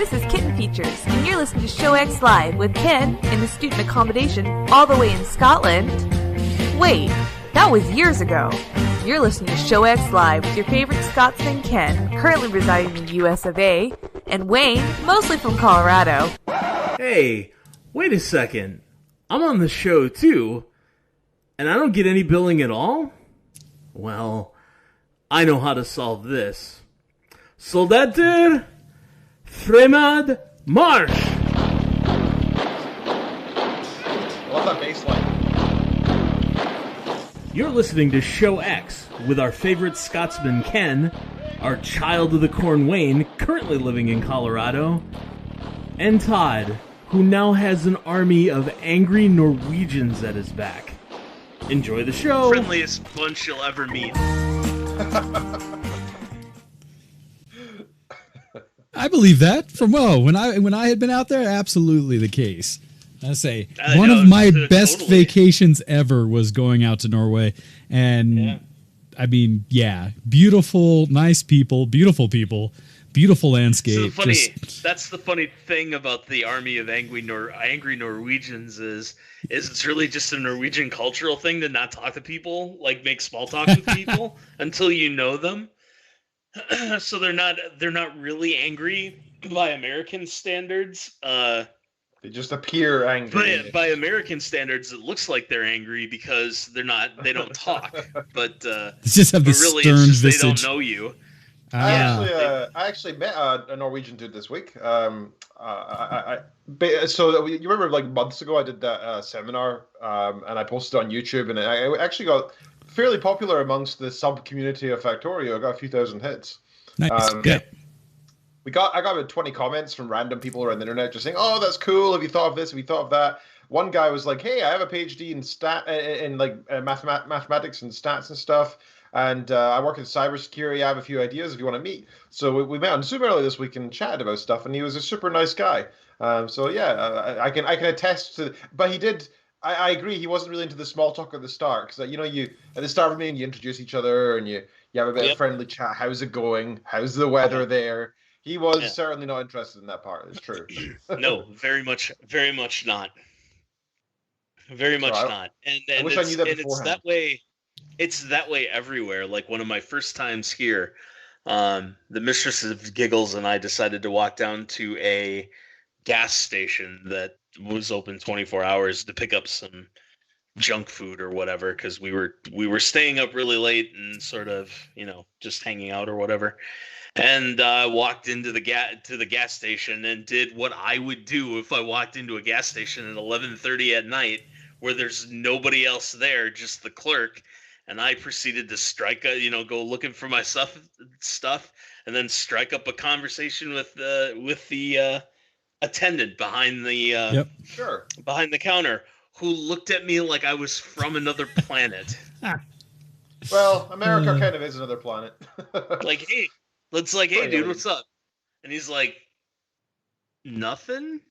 This is Kitten Features, and you're listening to ShowX Live with Ken in the student accommodation all the way in Scotland. Wait, that was years ago. You're listening to ShowX Live with your favorite Scotsman Ken, currently residing in the US of A, and Wayne, mostly from Colorado. Hey, wait a second. I'm on the show too, and I don't get any billing at all? Well, I know how to solve this. Soldater, Fremad, March! What's that bass line? You're listening to Show X with our favorite Scotsman Ken, our child of the corn Wayne, currently living in Colorado, and Todd, who now has an army of angry Norwegians at his back. Enjoy the show. Friendliest bunch you'll ever meet. I believe that. When I had been out there, absolutely the case. I say one of my best vacations ever was going out to Norway, and I mean, beautiful, nice people, beautiful landscape. So that's the funny thing about the army of angry Norwegians is it's really just a Norwegian cultural thing to not talk to people, like make small talk with people until you know them. So they're not really angry by American standards. They just appear angry. But by American standards, it looks like they're angry because they don't talk. But they just have this really, stern it's just visage. They don't know you. I actually met a Norwegian dude this week. So you remember, like months ago, I did that seminar, and I posted on YouTube, and I actually got fairly popular amongst the sub community of Factorio. I got a few thousand hits. Nice. I got about 20 comments from random people around the internet just saying, "Oh, that's cool. Have you thought of this? Have you thought of that?" One guy was like, "Hey, I have a PhD in mathematics and stats and stuff. And I work in cybersecurity. I have a few ideas if you want to meet." So we met on Zoom earlier this week and chatted about stuff, and he was a super nice guy. I can attest to. But he did. I agree. He wasn't really into the small talk at the start because you at the start of the meeting you introduce each other and you have a bit of friendly chat. How's it going? How's the weather there? He was certainly not interested in that part. It's true. No, very much not. Very much not. And I wish I knew that beforehand. It's that way. It's that way everywhere. Like one of my first times here, the Mistress of Giggles and I decided to walk down to a gas station that was open 24 hours to pick up some junk food or whatever, because we were staying up really late and sort of, just hanging out or whatever. And walked into the gas station and did what I would do if I walked into a gas station at 11:30 at night where there's nobody else there, just the clerk. And I proceeded to go looking for my stuff, and then strike up a conversation with the attendant behind the behind the counter, who looked at me like I was from another planet. Well, America kind of is another planet. Like, hey, hey, dude, what's up? And he's like, nothing.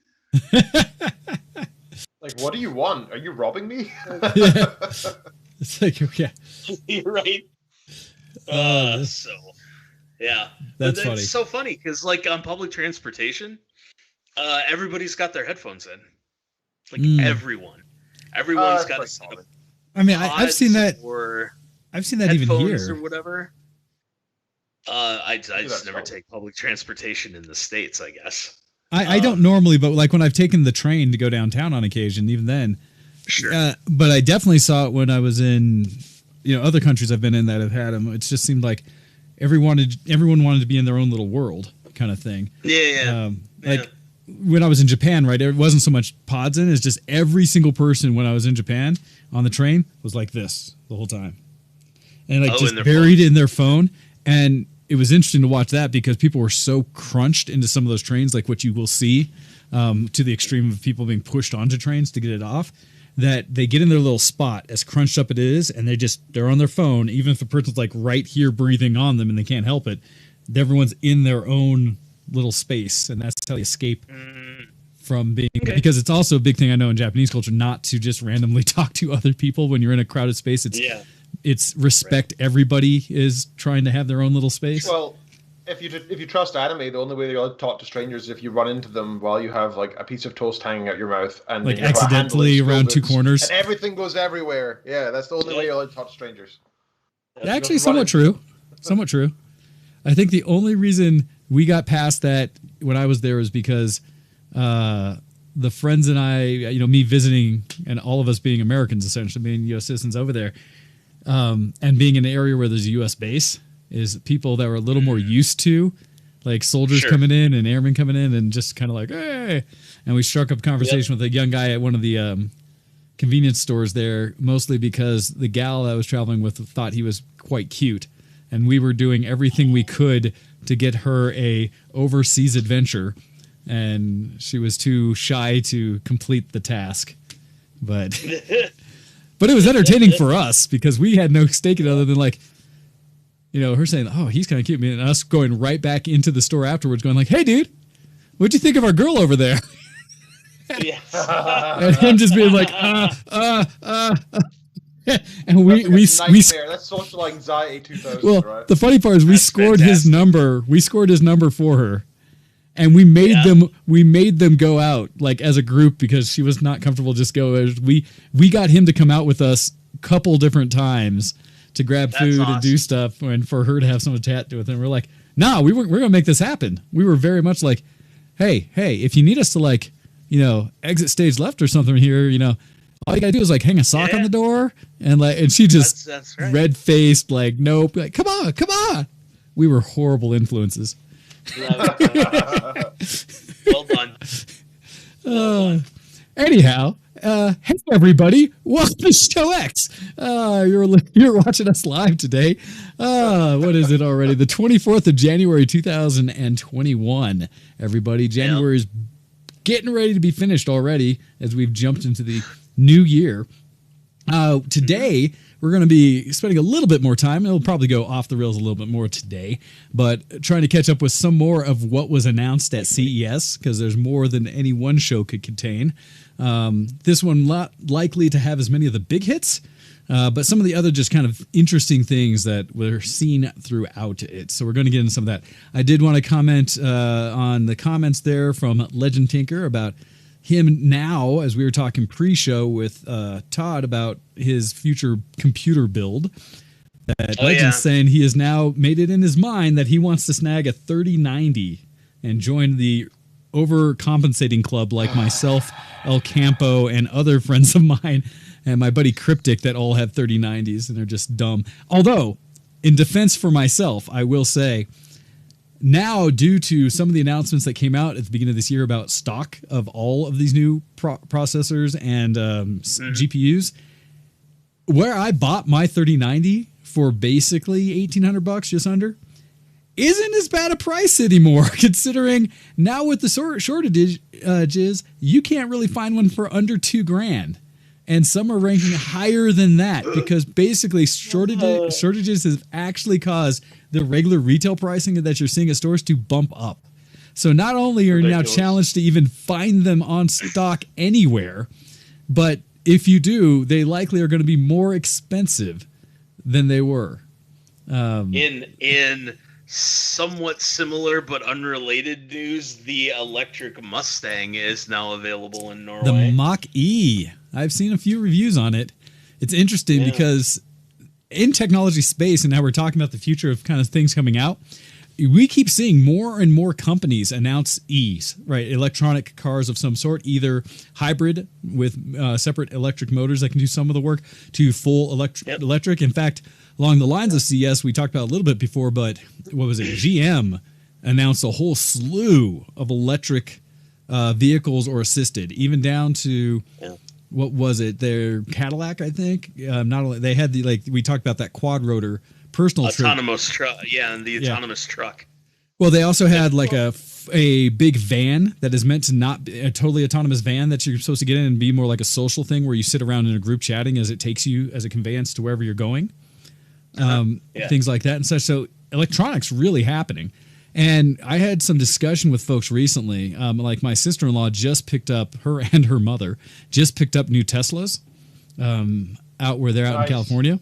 Like, what do you want? Are you robbing me? It's like, okay. You're right. That's funny. It's so funny because, like, on public transportation, everybody's got their headphones in. Like, everyone's got a set of. I mean, I've seen that. I've seen that even here or whatever. I just never take public transportation in the States, I guess. I don't normally, but like when I've taken the train to go downtown on occasion, even then. Sure. But I definitely saw it when I was in, other countries I've been in that have had them. It just seemed like everyone wanted to be in their own little world kind of thing. Yeah. Like when I was in Japan, right? It wasn't so much pods in. It's just every single person when I was in Japan on the train was like this the whole time. And like just buried in their phone. And it was interesting to watch that because people were so crunched into some of those trains, like what you will see to the extreme of people being pushed onto trains to get it off, that they get in their little spot, as crunched up it is, and they're on their phone, even if the person's like right here breathing on them and they can't help it. Everyone's in their own little space, and that's how they escape from being... Okay. Because it's also a big thing I know in Japanese culture not to just randomly talk to other people when you're in a crowded space. It's respect. Right. Everybody is trying to have their own little space. Well, if you trust anime, the only way you'll talk to strangers is if you run into them while you have like a piece of toast hanging out your mouth and like accidentally around two corners, and everything goes everywhere. Yeah, that's the only way you'll talk to strangers. Actually, somewhat true. Somewhat true. I think the only reason we got past that when I was there was because the friends and I, me visiting and all of us being Americans, essentially being U.S. citizens over there, and being in an area where there's a U.S. base, is people that were a little more used to, like soldiers coming in and airmen coming in and just kind of like, hey. And we struck up a conversation with a young guy at one of the convenience stores there, mostly because the gal that I was traveling with thought he was quite cute. And we were doing everything we could to get her a overseas adventure, and she was too shy to complete the task. But but it was entertaining for us because we had no stake in it other than like, her saying, "Oh, he's kind of cute," and us going right back into the store afterwards, going like, "Hey, dude, what'd you think of our girl over there?" And him just being like, and we that's social anxiety 2000. Well, right? the funny part is we scored his number. We scored his number for her, and we made them go out like as a group because she was not comfortable just go. We got him to come out with us a couple different times to grab food and do stuff, and for her to have someone to chat with. And we're like, nah, we're gonna make this happen. We were very much like, hey, if you need us to like, exit stage left or something here, all you gotta do is like hang a sock on the door, and she just that's right. Red faced, like nope, like come on. We were horrible influences. Well done. Anyhow, hey everybody, welcome to ShowX. You're watching us live today. What is it already? The 24th of January 2021. Everybody, January's getting ready to be finished already as we've jumped into the new year. Today, we're going to be spending a little bit more time. It'll probably go off the rails a little bit more today, but trying to catch up with some more of what was announced at CES, because there's more than any one show could contain. This one not likely to have as many of the big hits, but some of the other just kind of interesting things that were seen throughout it. So we're going to get into some of that. I did want to comment on the comments there from Legend Tinker about him now, as we were talking pre-show with Todd about his future computer build. That Legend's saying he has now made it in his mind that he wants to snag a 3090 and join the overcompensating club like myself, El Campo, and other friends of mine, and my buddy Cryptic that all have 3090s and they're just dumb. Although, in defense for myself, I will say, now, due to some of the announcements that came out at the beginning of this year about stock of all of these new processors and GPUs, where I bought my 3090 for basically $1,800, just under, isn't as bad a price anymore, considering now with the shortages, you can't really find one for under $2,000. And some are ranking higher than that because basically shortages have actually caused the regular retail pricing that you're seeing at stores to bump up. So not only are you now challenged to even find them on stock anywhere, but if you do, they likely are going to be more expensive than they were. In somewhat similar but unrelated news, the electric Mustang is now available in Norway. The Mach-E. I've seen a few reviews on it. It's interesting because in technology space, and now we're talking about the future of kind of things coming out, we keep seeing more and more companies announce E's, right? Electronic cars of some sort, either hybrid with separate electric motors that can do some of the work to full electric. In fact, along the lines of CES, we talked about a little bit before, but what was it? GM announced a whole slew of electric vehicles or assisted, even down to what was it? Their Cadillac, I think. Not only they had we talked about that quad rotor personal autonomous truck, and the autonomous truck. Well, they also had like a big van that is meant to not be a totally autonomous van that you're supposed to get in and be more like a social thing where you sit around in a group chatting as it takes you as a conveyance to wherever you're going. Things like that and such. So electronics really happening. And I had some discussion with folks recently. Like my sister-in-law just picked up, her and her mother just picked up new Teslas out where they're out in California.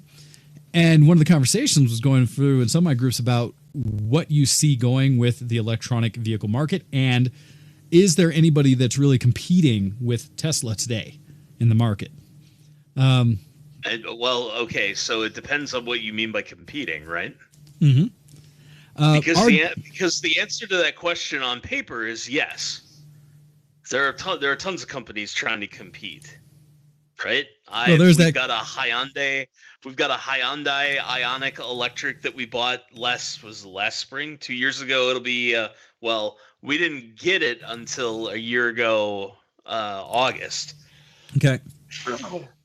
And one of the conversations was going through in some of my groups about what you see going with the electronic vehicle market, and is there anybody that's really competing with Tesla today in the market? Well, okay, so it depends on what you mean by competing, right? Mm-hmm. Because the answer to that question on paper is yes. There are tons of companies trying to compete, right? We've got a Hyundai Ioniq Electric that we bought last spring, 2 years ago. It'll be we didn't get it until a year ago, August. Okay.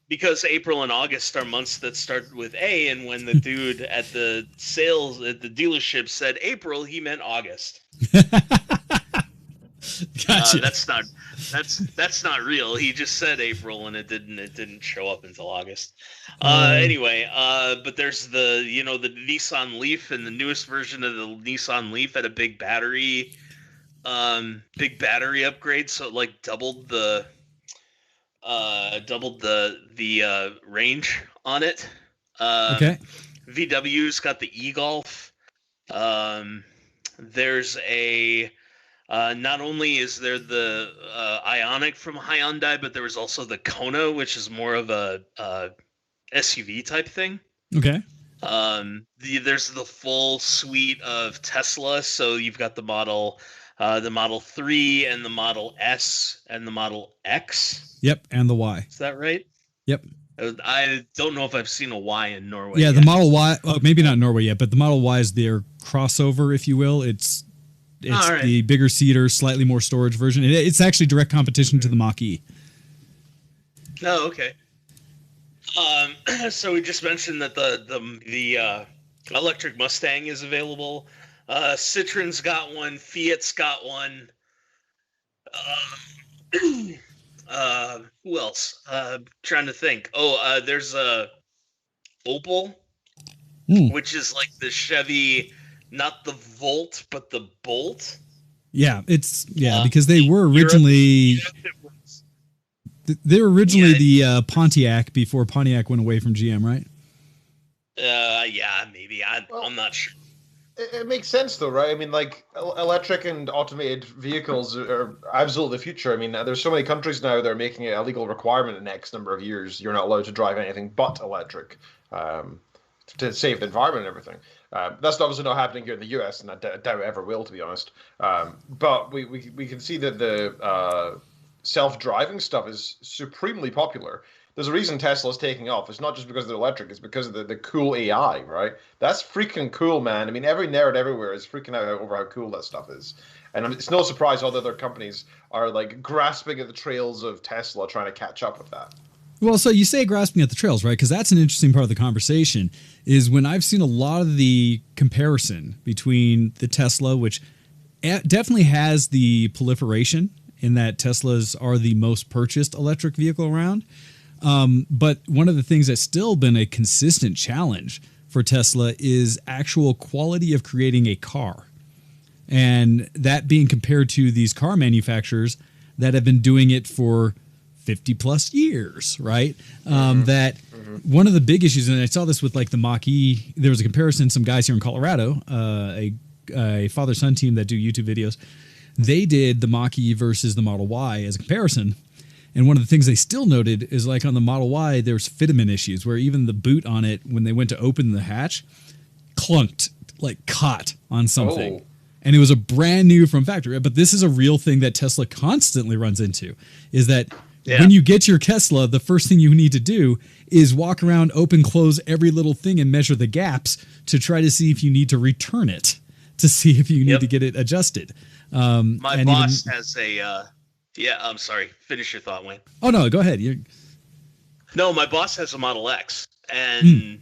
Because April and August are months that start with A, and when the dude at the dealership said April, he meant August. Gotcha. That's not real. He just said April, and it didn't show up until August. Anyway, but there's the Nissan Leaf, and the newest version of the Nissan Leaf had a big battery upgrade, so it like doubled the range on it. Okay. VW's got the e-Golf. There's a not only is there the Ioniq from Hyundai, but there was also the Kona, which is more of a SUV type thing. Okay. There's the full suite of Tesla. So you've got the Model 3 and the Model S and the Model X. Yep, and the Y. Is that right? Yep. I don't know if I've seen a Y in Norway. Yeah, yet. the Model Y, maybe not Norway yet, but the Model Y is their crossover, if you will. It's right. The bigger seater, slightly more storage version. It's actually direct competition to the Mach-E. Oh, okay. So we just mentioned that the electric Mustang is available. Citroen's got one. Fiat's got one. Who else? Trying to think. There's a Opel, which is like the Chevy, not the Volt, but the Bolt. Yeah, because they were originally the Pontiac before Pontiac went away from GM, right? Yeah, maybe. I'm not sure. It makes sense, though, right? I mean, like, electric and automated vehicles are absolutely the future. I mean, there's so many countries now that are making it a legal requirement in the next number of years. You're not allowed to drive anything but electric to save the environment and everything. That's obviously not happening here in the US, and I doubt it ever will, to be honest. But we can see that the self-driving stuff is supremely popular. There's a reason Tesla's taking off. It's not just because they're electric. It's because of the cool AI, right? That's freaking cool, man. I mean, every nerd everywhere is freaking out over how cool that stuff is. And it's no surprise all the other companies are like grasping at the trails of Tesla, trying to catch up with that. Well, so you say grasping at the trails, right? Because that's an interesting part of the conversation, is when I've seen a lot of the comparison between the Tesla, which definitely has the proliferation in that Teslas are the most purchased electric vehicle around. But one of the things that's still been a consistent challenge for Tesla is actual quality of creating a car. And that being compared to these car manufacturers that have been doing it for 50 plus years, right? One of the big issues, and I saw this with like the Mach-E, there was a comparison, some guys here in Colorado, a father-son team that do YouTube videos, they did the Mach-E versus the Model Y as a comparison. And one of the things they still noted is like on the Model Y, there's fitment issues where even the boot on it, when they went to open the hatch, clunked, like caught on something. Oh. And it was a brand new from factory. But this is a real thing that Tesla constantly runs into, is that when you get your Tesla, the first thing you need to do is walk around, open, close every little thing and measure the gaps to try to see if you need to return it, to see if you need to get it adjusted. My boss has a... I'm sorry. Finish your thought, Wayne. Oh, no, go ahead. No, my boss has a Model X, and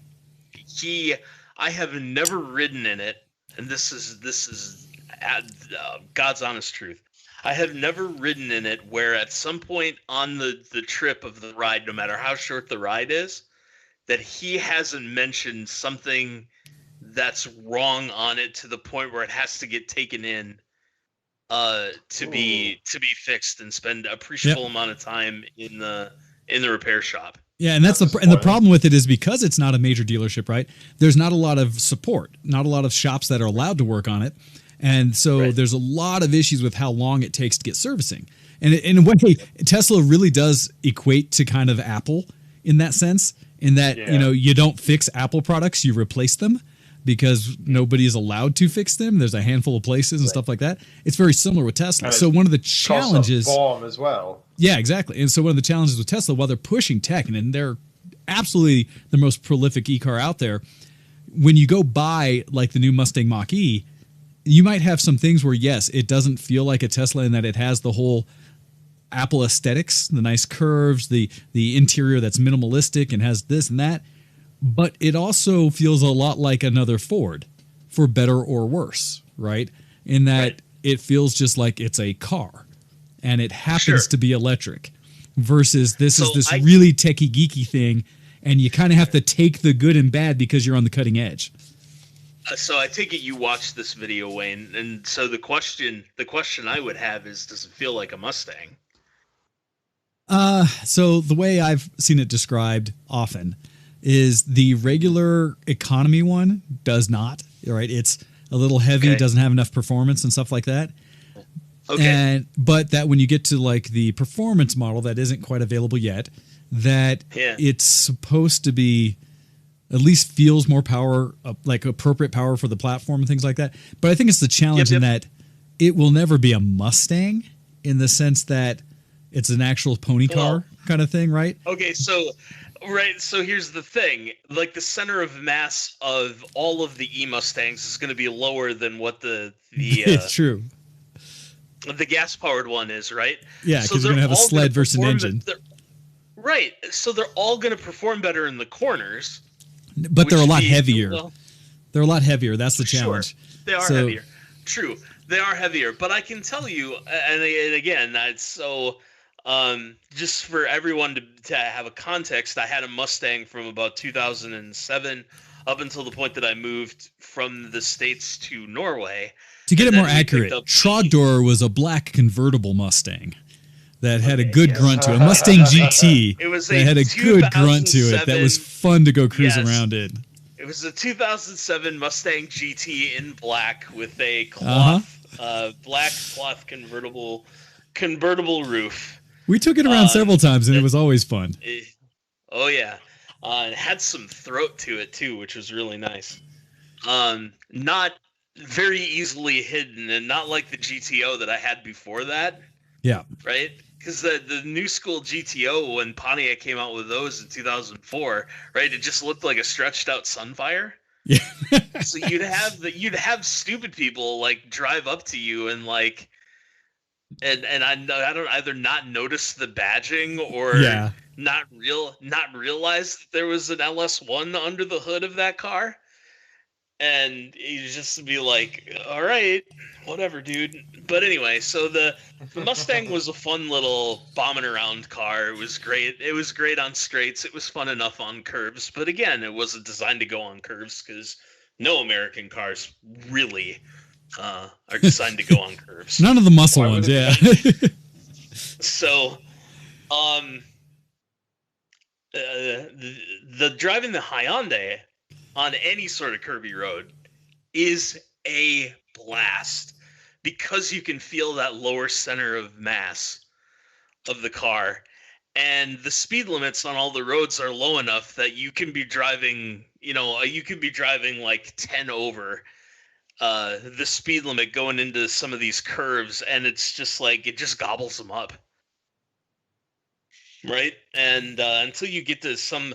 I have never ridden in it, and this is God's honest truth. I have never ridden in it where at some point on the trip of the ride, no matter how short the ride is, that he hasn't mentioned something that's wrong on it to the point where it has to get taken in to be fixed and spend appreciable amount of time in the repair shop. Yeah, and that's the problem with it is because it's not a major dealership, right? There's not a lot of support, not a lot of shops that are allowed to work on it. And so there's a lot of issues with how long it takes to get servicing. And in a way, Tesla really does equate to kind of Apple in that sense, in that, you don't fix Apple products, you replace them because nobody is allowed to fix them. There's a handful of places and stuff like that. It's very similar with Tesla. So one of the challenges... bomb as well. Yeah, exactly. And so one of the challenges with Tesla, while they're pushing tech, and they're absolutely the most prolific e-car out there, when you go buy like the new Mustang Mach-E, you might have some things where, yes, it doesn't feel like a Tesla in that it has the whole Apple aesthetics, the nice curves, the interior that's minimalistic and has this and that, but it also feels a lot like another Ford, for better or worse, right? In that it feels just like it's a car. And it happens to be electric versus this is this really techie geeky thing. And you kind of have to take the good and bad because you're on the cutting edge. So I take it you watched this video, Wayne. And so the question I would have is, does it feel like a Mustang? So the way I've seen it described often is the regular economy one does not, right? It's a little heavy, doesn't have enough performance and stuff like that. Okay. But that when you get to like the performance model that isn't quite available yet, that it's supposed to be at least feels more power, like appropriate power for the platform and things like that. But I think it's the challenge in that it will never be a Mustang in the sense that it's an actual pony car kind of thing, right? Okay, so here's the thing. Like the center of mass of all of the E-Mustangs is going to be lower than what the it's true. The gas-powered one is, right? Yeah, because you're going to have a sled versus an engine. Right. So they're all going to perform better in the corners. But they're a lot heavier. They're a lot heavier. That's the challenge. Sure, they are heavier. True. They are heavier. But I can tell you, and again, just for everyone to have a context, I had a Mustang from about 2007 up until the point that I moved from the States to Norway. To get it more accurate, Trogdor was a black convertible Mustang that had a good grunt to it. A Mustang GT that had a good grunt to it that was fun to go cruise around in. It was a 2007 Mustang GT in black with a cloth, black cloth convertible roof. We took it around several times, and it was always fun. It had some throat to it, too, which was really nice. Not very easily hidden, and not like the GTO that I had before that. Yeah. Right? Because the new school GTO, when Pontiac came out with those in 2004, right, it just looked like a stretched out Sunfire. Yeah. So you'd have stupid people like drive up to you and like, and I don't either not notice the badging or not realize that there was an LS1 under the hood of that car. And you just be like, all right, whatever, dude. But anyway, so the Mustang was a fun little bombing around car. It was great. It was great on straights. It was fun enough on curves. But again, it wasn't designed to go on curves because no American cars really are designed to go on curves. None of the muscle ones, yeah. So, the driving the Hyundai on any sort of curvy road is a blast because you can feel that lower center of mass of the car, and the speed limits on all the roads are low enough that you can be driving, like 10 over the speed limit going into some of these curves, and it's just like it just gobbles them up. Right, and until you get to some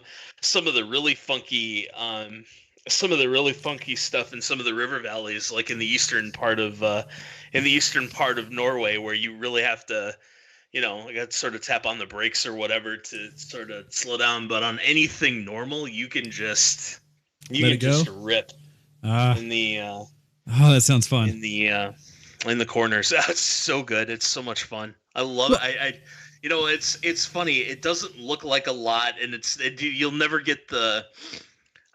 of the really funky stuff in some of the river valleys, like in the eastern part of Norway, where you really have to, sort of tap on the brakes or whatever to sort of slow down. But on anything normal, you can just rip in the. Oh, that sounds fun. In the corners, it's so good. It's so much fun. I love it. It's funny. It doesn't look like a lot, and you'll never get the,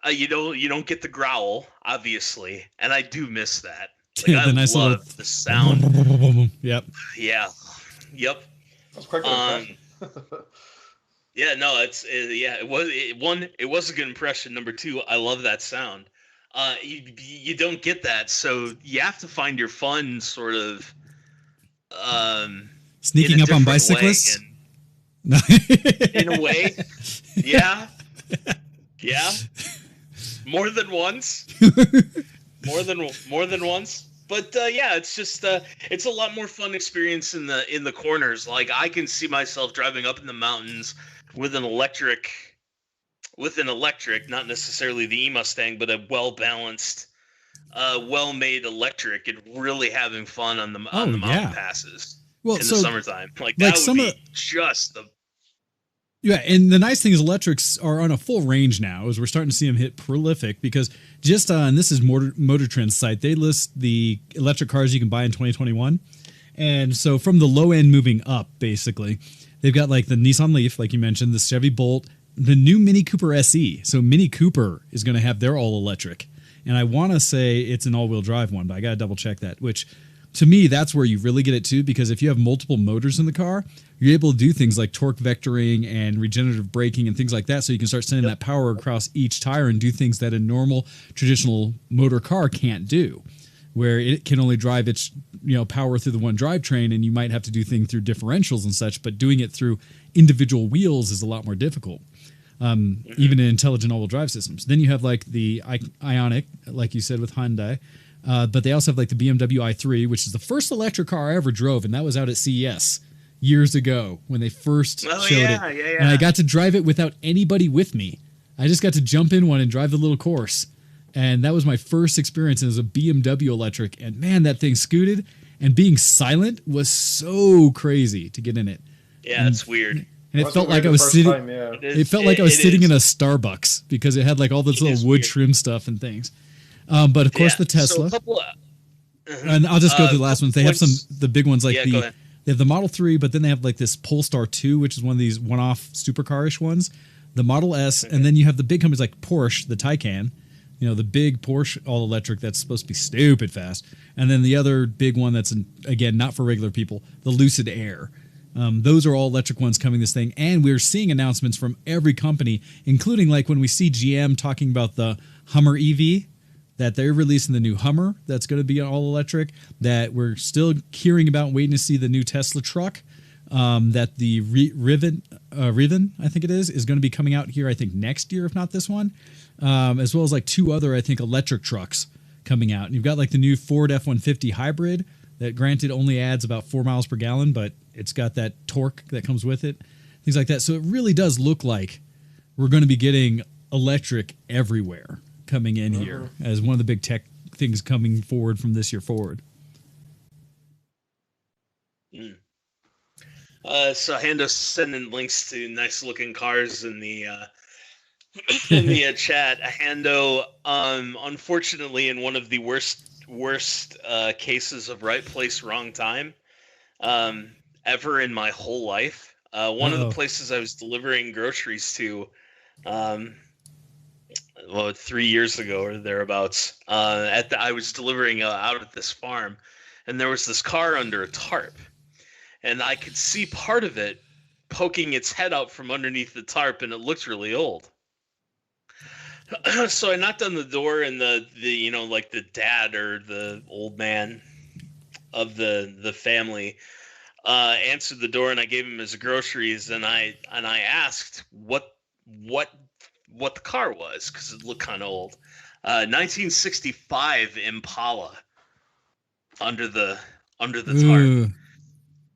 you don't get the growl, obviously, and I do miss that. Like, I nice love little the sound. Yep. Yeah. Yep. That's quite good. Yeah, no, it was a good impression. Number two, I love that sound. You don't get that, so you have to find your fun sort of sneaking up on bicyclists. In a way, yeah, yeah, more than once, more than once. But yeah, it's just it's a lot more fun experience in the corners. Like I can see myself driving up in the mountains with an electric, not necessarily the E-Mustang, but a well-balanced, well-made electric, and really having fun on the mountain passes in the summertime. Like that would be just the. Yeah, and the nice thing is electrics are on a full range now, as we're starting to see them hit prolific, because just and this is Motor Trend's site, they list the electric cars you can buy in 2021. And so from the low end moving up, basically, they've got like the Nissan Leaf, like you mentioned, the Chevy Bolt, the new Mini Cooper SE. So Mini Cooper is going to have their all electric. And I want to say it's an all-wheel drive one, but I got to double check that, which to me, that's where you really get it too, because if you have multiple motors in the car, you're able to do things like torque vectoring and regenerative braking and things like that. So you can start sending that power across each tire and do things that a normal traditional motor car can't do, where it can only drive its power through the one drivetrain, and you might have to do things through differentials and such, but doing it through individual wheels is a lot more difficult. Even in intelligent all-wheel drive systems. Then you have like the Ioniq, like you said, with Hyundai. But they also have like the BMW i3, which is the first electric car I ever drove, and that was out at CES years ago when they first showed it. Yeah. And I got to drive it without anybody with me. I just got to jump in one and drive the little course. And that was my first experience as a BMW electric. And man, that thing scooted, and being silent was so crazy to get in it. Yeah, it's weird. And it felt like I was sitting. It felt like I was sitting in a Starbucks, because it had like all this little wood trim stuff and things. But of course, the Tesla. And I'll just go through the last ones. They have the big ones, like they have the Model 3, but then they have like this Polestar 2, which is one of these one-off supercar-ish ones. The Model S, and then you have the big companies like Porsche, the Taycan, the big Porsche all-electric that's supposed to be stupid fast. And then the other big one that's, again, not for regular people, the Lucid Air. Those are all electric ones coming this thing. And we're seeing announcements from every company, including like when we see GM talking about the Hummer EV, that they're releasing the new Hummer that's going to be all electric, that we're still hearing about, waiting to see the new Tesla truck, that the Rivian, I think it is going to be coming out here, I think, next year, if not this one, as well as like two other, I think, electric trucks coming out. And you've got like the new Ford F-150 hybrid that, granted, only adds about 4 miles per gallon, but it's got that torque that comes with it, things like that. So it really does look like we're going to be getting electric everywhere coming in here as one of the big tech things coming forward from this year forward. So Hando's sending links to nice looking cars in the in the chat. Hando, unfortunately, in one of the worst cases of right place, wrong time ever in my whole life. One of the places I was delivering groceries to, 3 years ago or thereabouts, I was delivering out at this farm, and there was this car under a tarp, and I could see part of it poking its head out from underneath the tarp, and it looked really old. So I knocked on the door, and the like the dad or the old man of the family answered the door, and I gave him his groceries, and I asked what the car was, because it looked kind of old. 1965 Impala under the tarp.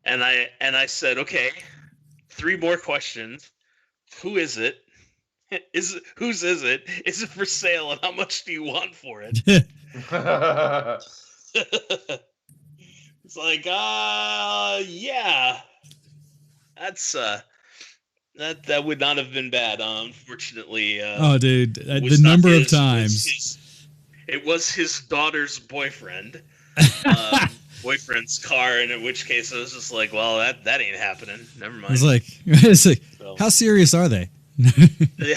And I said, okay, 3 more questions. Who is it? Whose is it? Is it for sale, and how much do you want for it? It's like, yeah. That's that would not have been bad, unfortunately. Dude, the number of times. It was his daughter's boyfriend's car, and in which case I was just like, well, that ain't happening. Never mind. It's like so. How serious are they?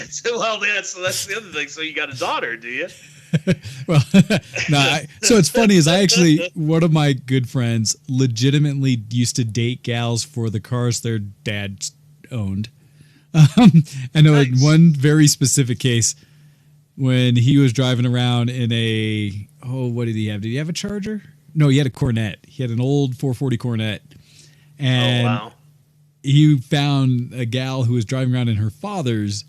So that's the other thing. So you got a daughter, do you? Well, no. So it's funny is one of my good friends legitimately used to date gals for the cars their dad owned. I know in one very specific case when he was driving around in a, what did he have? Did he have a Charger? No, he had a Cornet. He had an old 440 Cornet. And he found a gal who was driving around in her father's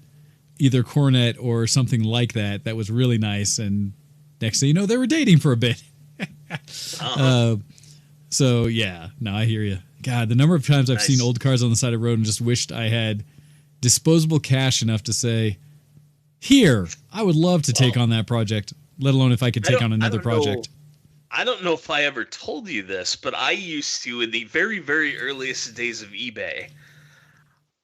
either Cornet or something like that. That was really nice. And next thing you know, they were dating for a bit. So yeah, no, I hear you. God, the number of times I've seen old cars on the side of the road and just wished I had disposable cash enough to say, here, I would love to take on that project, let alone if I could take on another project. I don't know if I ever told you this, but I used to, in the very, very earliest days of eBay,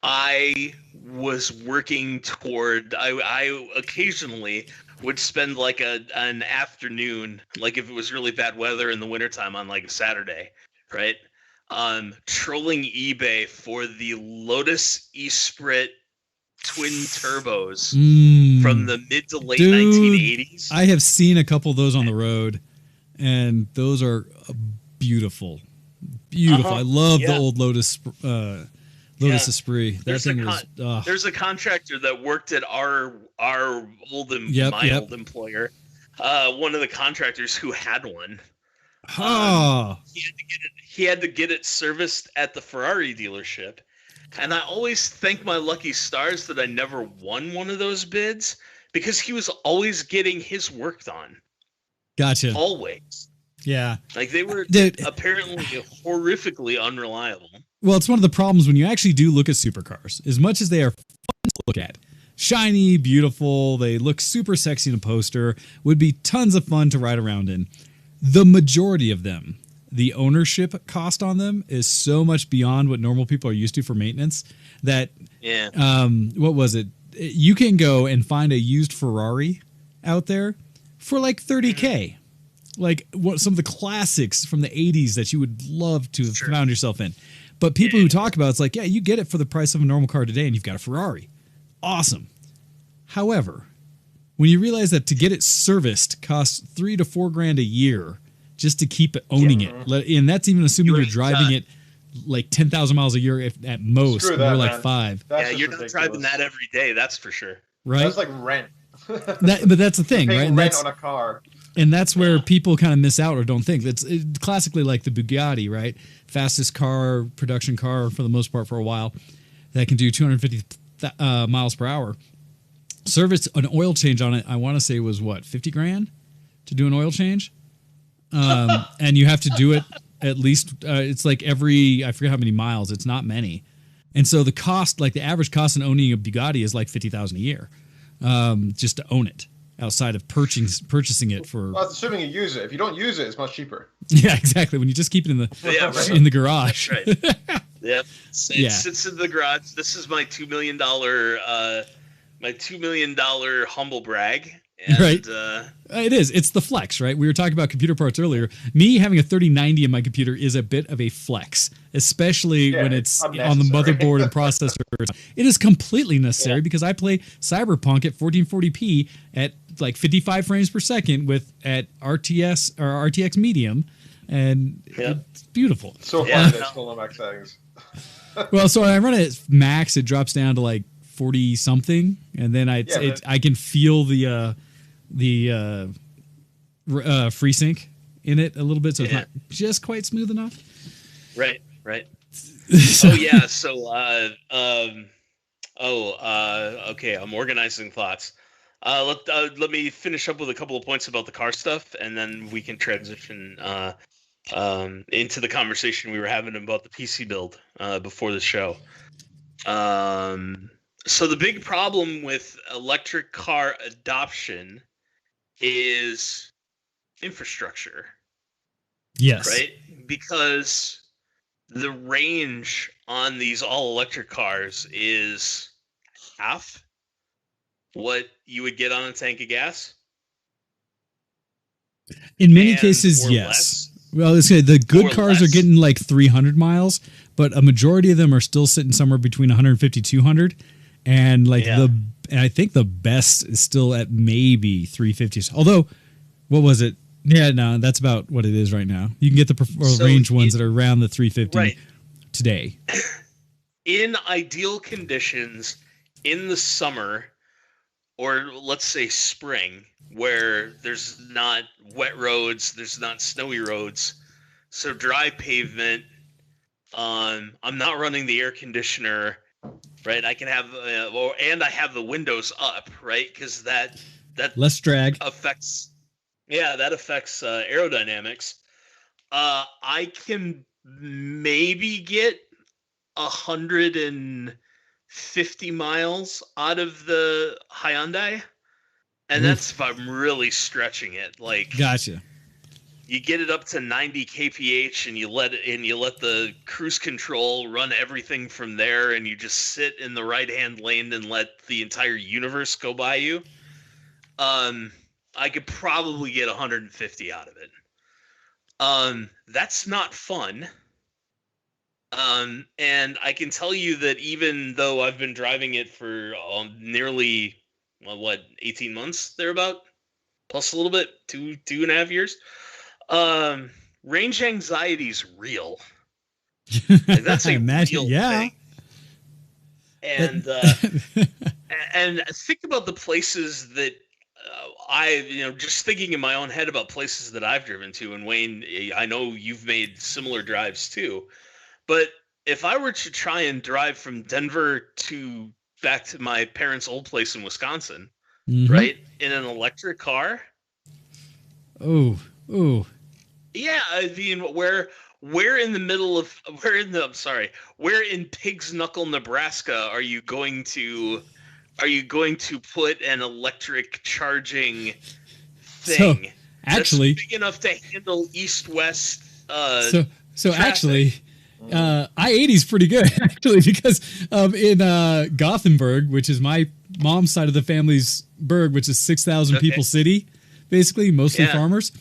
I was working toward, I occasionally would spend like an afternoon, like if it was really bad weather in the wintertime on like a Saturday, right? Trolling eBay for the Lotus Esprit twin turbos from the mid to late 1980s. I have seen a couple of those on the road, and those are beautiful. Beautiful. I love the old Lotus Esprit. There's a contractor that worked at our old old employer. One of the contractors who had one. He had to get it serviced at the Ferrari dealership. And I always thank my lucky stars that I never won one of those bids because he was always getting his work done. Gotcha. Always. Yeah. Like they were apparently horrifically unreliable. Well, it's one of the problems when you actually do look at supercars. As much as they are fun to look at, shiny, beautiful, they look super sexy in a poster, would be tons of fun to ride around in. The majority of them, the ownership cost on them is so much beyond what normal people are used to for maintenance that, what was it? You can go and find a used Ferrari out there for like $30K. Like some of the classics from the 80s that you would love to have found yourself in. But people who talk about it's like, yeah, you get it for the price of a normal car today and you've got a Ferrari. Awesome. However, when you realize that to get it serviced costs $3,000 to $4,000 a year just to keep it owning it, and that's even assuming you're driving it like 10,000 miles a year at most, more like 5. You're not driving that every day, that's for sure. Right? That's like rent. But that's the thing, right? And rent on a car. And that's where people kind of miss out or don't think. It's classically like the Bugatti, right? Fastest car, production car for the most part for a while that can do 250 miles per hour. Service an oil change on it, I want to say was what, $50,000 to do an oil change? And you have to do it at least, it's like every, I forget how many miles, it's not many. And so the cost, like the average cost in owning a Bugatti is like $50,000 a year just to own it. Outside of purchasing it for, well, that's assuming you use it. If you don't use it, it's much cheaper. Yeah, exactly. When you just keep it in the in the garage. That's right. It sits in the garage. This is my $2 million humble brag. And, right. It is. It's the flex, right? We were talking about computer parts earlier. Me having a 3090 in my computer is a bit of a flex, especially when it's on the motherboard and processor. It is completely necessary because I play Cyberpunk at 1440p at like 55 frames per second at RTS or RTX medium, and it's beautiful. So fun to still on max settings. Well, so when I run it at max, it drops down to like 40 something, and then I can feel the FreeSync in it a little bit, so it's not just quite smooth enough. Right. Okay, I'm organizing thoughts. Let me finish up with a couple of points about the car stuff, and then we can transition into the conversation we were having about the PC build before the show. So the big problem with electric car adoption is infrastructure. Yes. Right? Because the range on these all-electric cars is half what you would get on a tank of gas. In many cases, yes. Less. Well, let's say the good cars are getting like 300 miles, but a majority of them are still sitting somewhere between 150 200. And like and I think the best is still at maybe 350. Although, what was it? Yeah, no, that's about what it is right now. You can get the range ones that are around the 350 today. In ideal conditions, in the summer, or let's say spring, where there's not wet roads, there's not snowy roads, so dry pavement. I'm not running the air conditioner, right? I can have, and I have the windows up, right? Because that less drag affects, that affects aerodynamics. I can maybe get 150 miles out of the Hyundai, and that's if I'm really stretching it. Like, gotcha. You get it up to 90 kph, and you let the cruise control run everything from there, and you just sit in the right-hand lane and let the entire universe go by you. I could probably get 150 out of it. That's not fun. And I can tell you that even though I've been driving it for nearly 18 months, thereabout, plus a little bit, two and a half years. Range anxiety is real. Like, that's a real thing. And and think about the places that just thinking in my own head about places that I've driven to. And Wayne, I know you've made similar drives too. But if I were to try and drive from Denver back to my parents' old place in Wisconsin, right, in an electric car. Oh. Yeah, I mean, where in Pig's Knuckle, Nebraska are you going to put an electric charging thing? So, actually, that's big enough to handle east-west. So actually, I-80 is pretty good actually, because in Gothenburg, which is my mom's side of the family's burg, which is 6,000 people city, basically mostly farmers.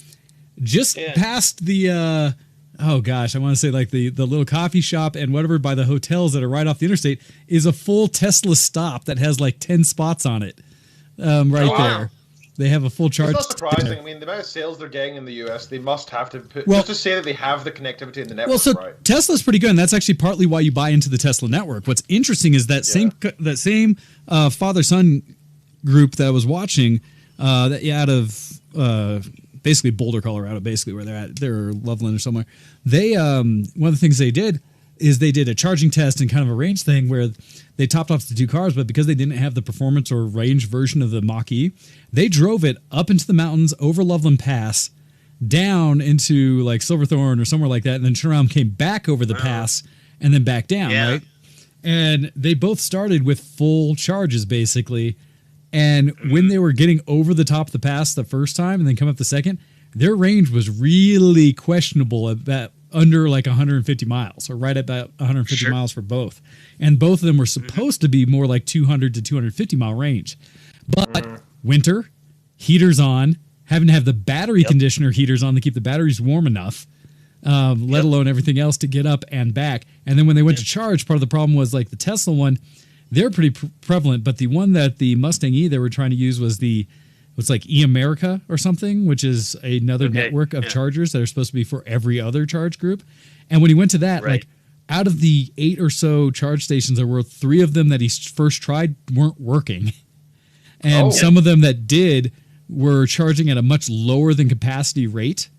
Just past the I want to say like the little coffee shop and whatever by the hotels that are right off the interstate is a full Tesla stop that has like 10 spots on it. There. They have a full charge. It's not surprising. I mean, the amount of sales they're getting in the US, they must have to put just to say that they have the connectivity in the network. Well, so right? Tesla's pretty good, and that's actually partly why you buy into the Tesla network. What's interesting is that same father-son group that I was watching out of basically Boulder, Colorado, basically where they're at. They're Loveland or somewhere. They one of the things they did is they did a charging test and kind of a range thing where they topped off the two cars, but because they didn't have the performance or range version of the Mach-E, they drove it up into the mountains over Loveland Pass, down into like Silverthorne or somewhere like that, and then turned around, came back over the pass, and then back down, right? And they both started with full charges, basically. And when they were getting over the top of the pass the first time and then come up the second, their range was really questionable at about under like 150 miles, or right at about 150 miles for both. And both of them were supposed to be more like 200 to 250 mile range. But winter, heaters on, having to have the battery conditioner heaters on to keep the batteries warm enough, let alone everything else to get up and back. And then when they went to charge, part of the problem was like the Tesla one, they're pretty prevalent, but the one that the Mustang E they were trying to use was what's like E-America or something, which is another network of chargers that are supposed to be for every other charge group. And when he went to that, like out of the 8 or so charge stations, there were 3 of them that he first tried weren't working. And some of them that did were charging at a much lower than capacity rate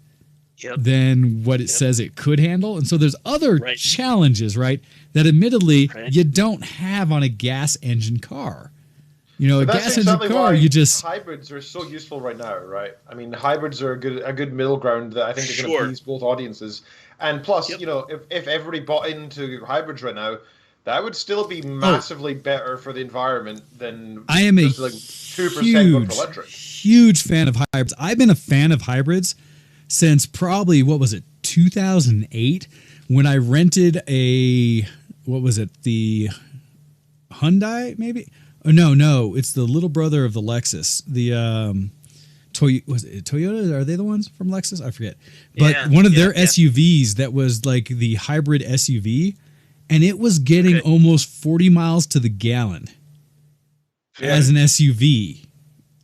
than what it says it could handle. And so there's other challenges, right, that admittedly you don't have on a gas engine car. You know, a gas engine car, you just... Hybrids are so useful right now, right? I mean, hybrids are a good middle ground that I think are going to please both audiences. And plus, you know, if everybody bought into hybrids right now, that would still be massively better for the environment than I am just like 2% going for electric. Huge fan of hybrids. I've been a fan of hybrids since probably, 2008, when I rented the Hyundai, maybe? Oh, no, it's the little brother of the Lexus. The was it Toyota? Are they the ones from Lexus? I forget. But one of their SUVs that was like the hybrid SUV, and it was getting almost 40 miles to the gallon as an SUV.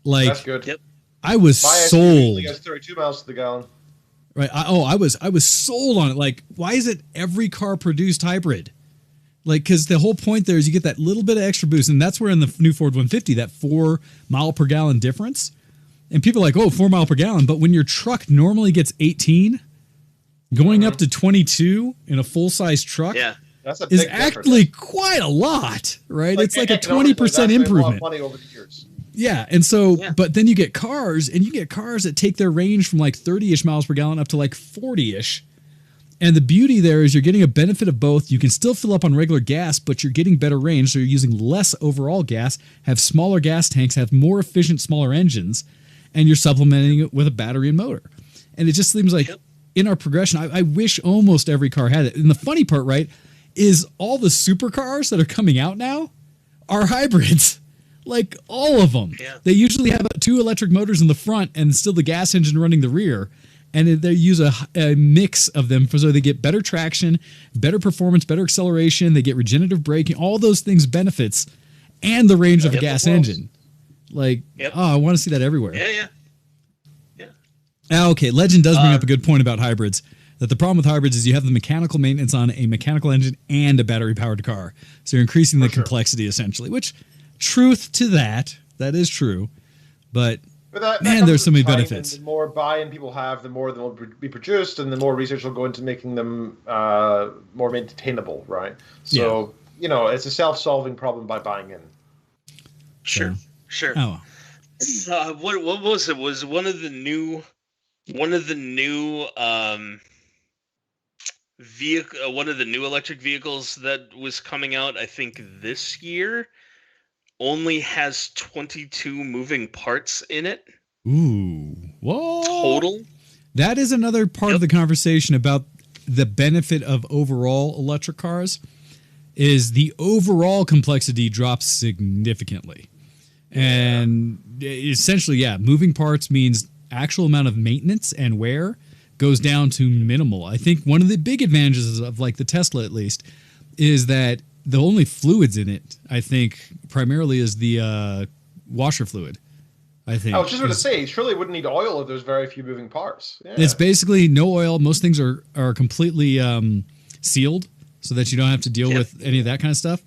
Like, that's good. I was sold. It has 32 miles to the gallon. Right. I was sold on it. Like, why is it every car produced hybrid? Like, because the whole point there is you get that little bit of extra boost, and that's where in the new Ford 150, that 4 mile per gallon difference. And people are like, oh, 4 mile per gallon. But when your truck normally gets 18, going up to 22 in a full-size truck that's a is big actually difference. Quite a lot, right? It's like a 20% improvement. A lot of money over the years. Yeah, and so, but then you get cars, and you get cars that take their range from like 30-ish miles per gallon up to like 40-ish. And the beauty there is you're getting a benefit of both. You can still fill up on regular gas, but you're getting better range, so you're using less overall gas, have smaller gas tanks, have more efficient, smaller engines, and you're supplementing it with a battery and motor. And it just seems like in our progression, I wish almost every car had it. And the funny part, right, is all the supercars that are coming out now are hybrids. Like all of them. Yeah. They usually have 2 electric motors in the front and still the gas engine running the rear. And they use a mix of them so they get better traction, better performance, better acceleration. They get regenerative braking, all those things benefits, and the range of a gas engine. Like, I want to see that everywhere. Yeah. Okay, Legend does bring up a good point about hybrids. That the problem with hybrids is you have the mechanical maintenance on a mechanical engine and a battery-powered car. So you're increasing the complexity, essentially, which, truth to that is true. But man, there's so many benefits. The more buy-in people have, the more they'll be produced, and the more research will go into making them more maintainable, right? So, it's a self-solving problem by buying in. Sure. Oh. What was it? Was one of the new electric vehicles that was coming out, I think this year, only has 22 moving parts in it. Ooh. Whoa. Total. That is another part of the conversation about the benefit of overall electric cars is the overall complexity drops significantly. And essentially, moving parts means actual amount of maintenance and wear goes down to minimal. I think one of the big advantages of like the Tesla, at least, is that the only fluids in it, I think, primarily is the washer fluid. I think. I was just going to say, surely it wouldn't need oil if there's very few moving parts. Yeah. It's basically no oil. Most things are completely sealed so that you don't have to deal with any of that kind of stuff.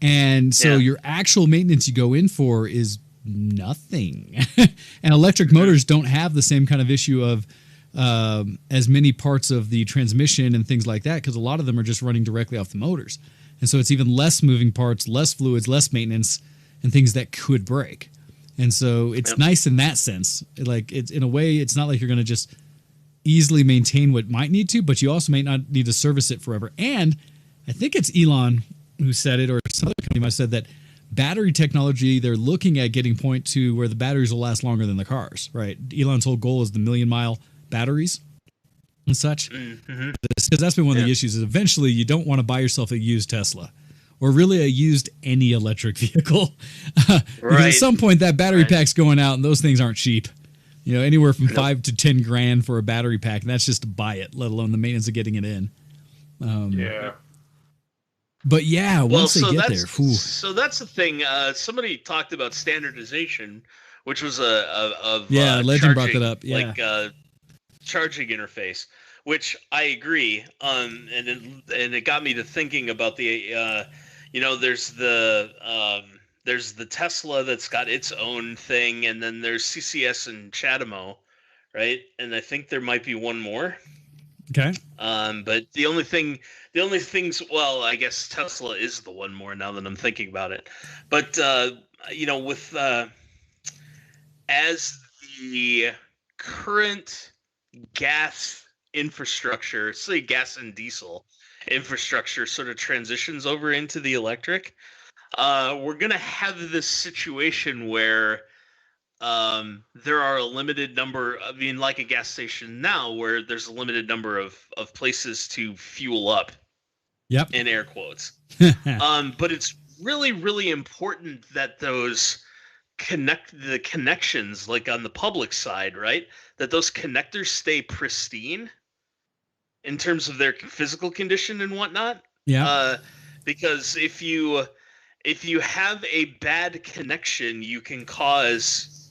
And so your actual maintenance you go in for is nothing. And electric motors don't have the same kind of issue of as many parts of the transmission and things like that because a lot of them are just running directly off the motors. And so it's even less moving parts, less fluids, less maintenance, and things that could break. And so it's nice in that sense. Like it's in a way, it's not like you're going to just easily maintain what might need to, but you also may not need to service it forever. And I think it's Elon who said it, or some other company might have said that battery technology, they're looking at getting point to where the batteries will last longer than the cars, right? Elon's whole goal is the 1,000,000-mile batteries and such. Because that's been one of the issues is eventually you don't want to buy yourself a used Tesla or really a used any electric vehicle. Because at some point that battery pack's going out and those things aren't cheap. Anywhere from $5,000 to $10,000 for a battery pack, and that's just to buy it, let alone the maintenance of getting it in. But once they get there. So that's the thing. Somebody talked about standardization, which was Legend brought that up. Like charging interface, which I agree. And it got me to thinking about the there's the Tesla that's got its own thing, and then there's CCS and Chatamo, right? And I think there might be one more. Okay. But the only things, well, I guess Tesla is the one more now that I'm thinking about it. But with as the current gas infrastructure, say gas and diesel infrastructure, sort of transitions over into the electric, we're gonna have this situation where there are a limited number, like a gas station now, where there's a limited number of places to fuel up. Yep. In air quotes. But it's really, really important that those connections, like on the public side, right? That those connectors stay pristine in terms of their physical condition and whatnot. Yeah. Because if you have a bad connection, you can cause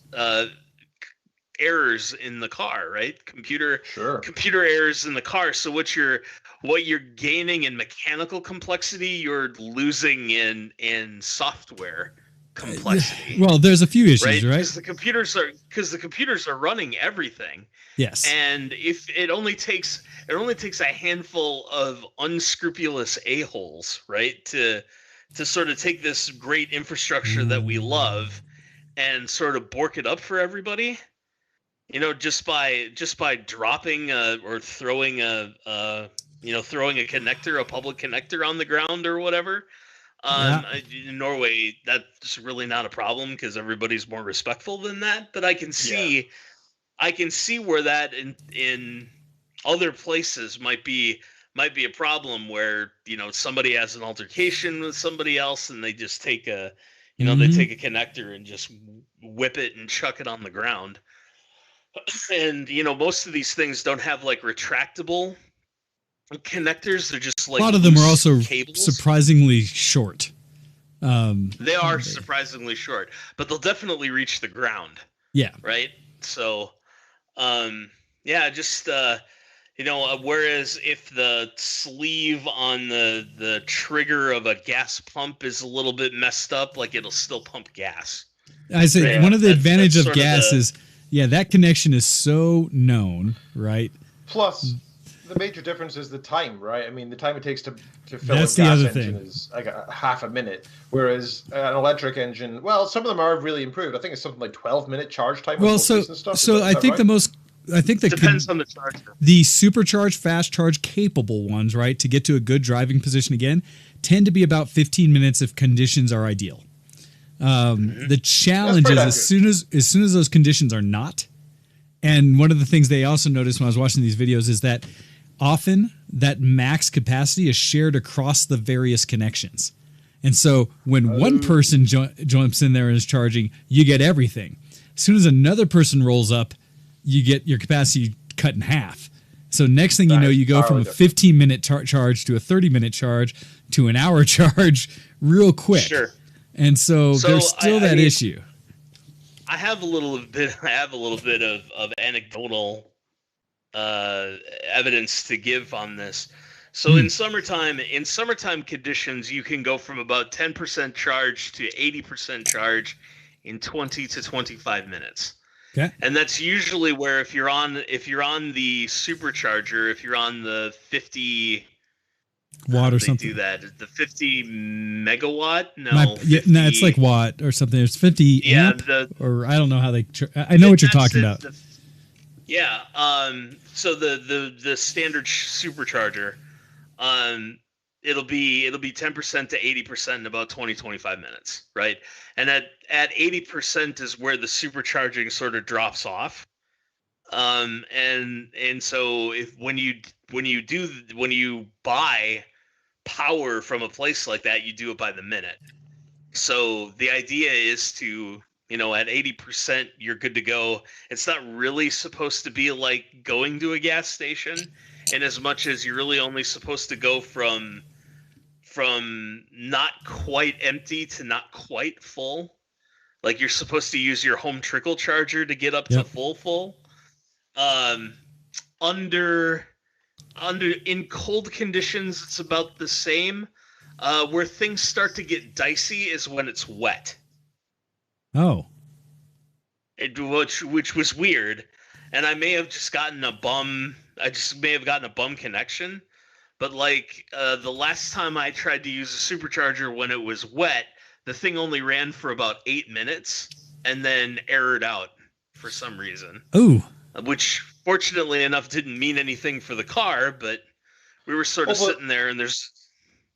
errors in the car, right? Computer errors in the car. So what you're what you're gaining in mechanical complexity, you're losing in software complexity. Well, there's a few issues, right? Because the computers are running everything. Yes. And if it only takes a handful of unscrupulous a-holes, right, to sort of take this great infrastructure that we love and sort of bork it up for everybody, just by dropping or throwing a connector, a public connector on the ground or whatever. In Norway, that's really not a problem because everybody's more respectful than that. But I can see where that in other places might be a problem where somebody has an altercation with somebody else and they just take they take a connector and just whip it and chuck it on the ground. And most of these things don't have like retractable connectors. They're just like a lot of them are also cables. Surprisingly short. They are surprisingly short, but they'll definitely reach the ground. Yeah. Right. So, whereas if the sleeve on the trigger of a gas pump is a little bit messed up, like it'll still pump gas. I say one of the advantage of gas is, that connection is so known, right? Plus, the major difference is the time, right? I mean, the time it takes to fill That's a gas the other engine thing. is like a half a minute, whereas an electric engine, well, some of them are really improved. I think it's something like 12-minute charge time. Well, and stuff. So I think right? Depends on the charger. The supercharged, fast charge capable ones, right, to get to a good driving position again, tend to be about 15 minutes if conditions are ideal. The challenge is as soon as those conditions are not, and one of the things they also noticed when I was watching these videos is that often that max capacity is shared across the various connections. And so when one person jumps in there and is charging, you get everything. As soon as another person rolls up, you get your capacity cut in half. So next thing you know, you go from a 15-minute charge to a 30-minute charge to an hour charge real quick. Sure. And so there's still that issue. I have a little bit of anecdotal evidence to give on this. So in summertime conditions, you can go from about 10% charge to 80% charge in 20 to 25 minutes. Okay. And that's usually where if you're on the supercharger, if you're on the 50 watt or something. Do that. The 50 megawatt? No. No, it's like watt or something. It's 50 amp, or I don't know how they. I know what you're talking about. So the standard supercharger, it'll be 10% to 80% in about 20-25 minutes, right? And at 80% is where the supercharging sort of drops off. And so when you buy power from a place like that, you do it by the minute. So the idea is to, at 80%, you're good to go. It's not really supposed to be like going to a gas station, in as much as you're really only supposed to go from not quite empty to not quite full. Like you're supposed to use your home trickle charger to get up to full. In cold conditions, it's about the same. Where things start to get dicey is when it's wet. Oh. Which was weird, and I may have just gotten a bum connection. But like the last time I tried to use a supercharger when it was wet, the thing only ran for about 8 minutes and then errored out for some reason. Ooh. Which fortunately enough didn't mean anything for the car, but we were sort of sitting there and there's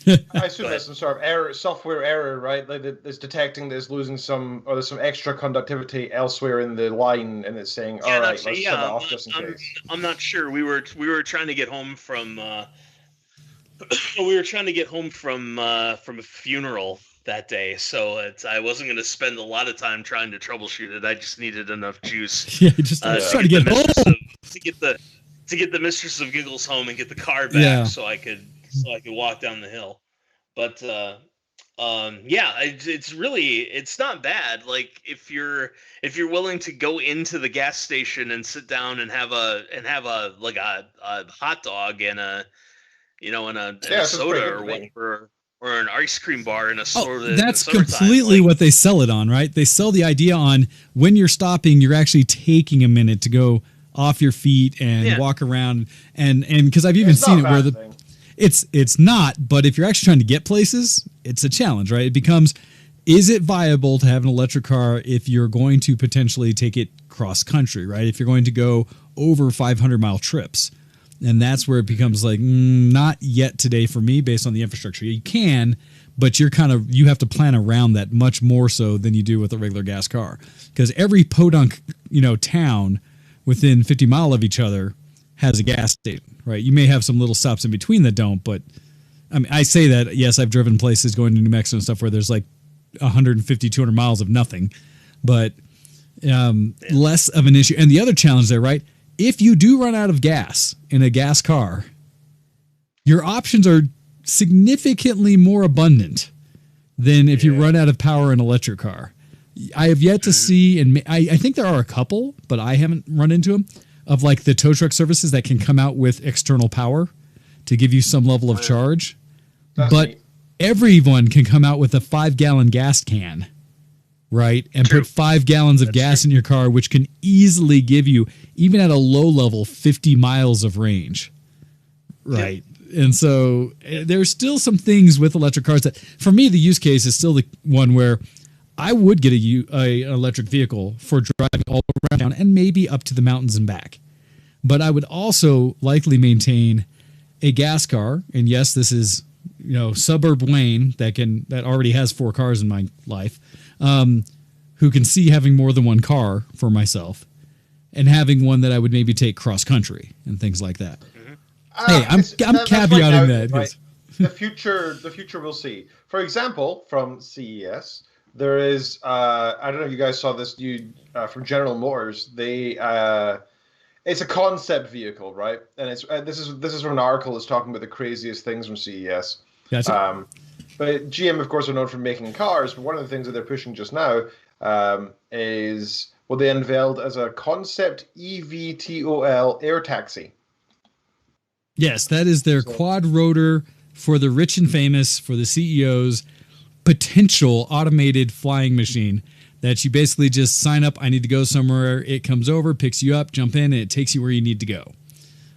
I assume there's some sort of software error, right? Like it's detecting there's losing some, or there's some extra conductivity elsewhere in the line, and it's saying, "All right, let's turn it off just in case." I'm not sure. We were trying to get home from a funeral that day, so I wasn't going to spend a lot of time trying to troubleshoot it. I just needed enough juice. Yeah, just trying to get home to get the Mistress of Giggles home and get the car back, so I could walk down the hill. But it's not bad. Like if you're willing to go into the gas station and sit down and have a hot dog and in a soda or whatever, or an ice cream bar in a soda. That's completely what they sell it on, right? They sell the idea on when you're stopping, you're actually taking a minute to go off your feet and walk around, and because I've even seen it where it's not, but if you're actually trying to get places, it's a challenge, right? It becomes, is it viable to have an electric car if you're going to potentially take it cross country, right? If you're going to go over 500-mile trips. And that's where it becomes like, not yet today for me based on the infrastructure. You can, but you have to plan around that much more so than you do with a regular gas car. Because every podunk, town within 50 mile of each other has a gas station, right? You may have some little stops in between that don't, but I mean, I say that, yes, I've driven places going to New Mexico and stuff where there's like 150, 200 miles of nothing, but less of an issue. And the other challenge there, right? If you do run out of gas in a gas car, your options are significantly more abundant than if you run out of power in an electric car. I have yet to see, and I think there are a couple, but I haven't run into them, of like the tow truck services that can come out with external power to give you some level of charge. But everyone can come out with a 5-gallon gas can, right? And put 5 gallons of gas in your car, which can easily give you, even at a low level, 50 miles of range, right? And so there's still some things with electric cars that, for me, the use case is still the one where I would get an electric vehicle for driving all around town and maybe up to the mountains and back. But I would also likely maintain a gas car. And yes, this is, suburb Wayne that already has 4 cars in my life, who can see having more than one car for myself and having one that I would maybe take cross country and things like that. Hey, I'm caveating that. Right. The future we'll see. For example, from CES, there is I don't know if you guys saw this from General Motors. They it's a concept vehicle, right? And it's this is from an article that's talking about the craziest things from CES. Gotcha. But GM, of course, are known for making cars. But one of the things that they're pushing just now is what they unveiled as a concept VtWShowX air taxi. Yes, that is their quad rotor for the rich and famous, for the CEOs, potential automated flying machine that you basically just sign up. I need to go somewhere. It comes over, picks you up, jump in, and it takes you where you need to go.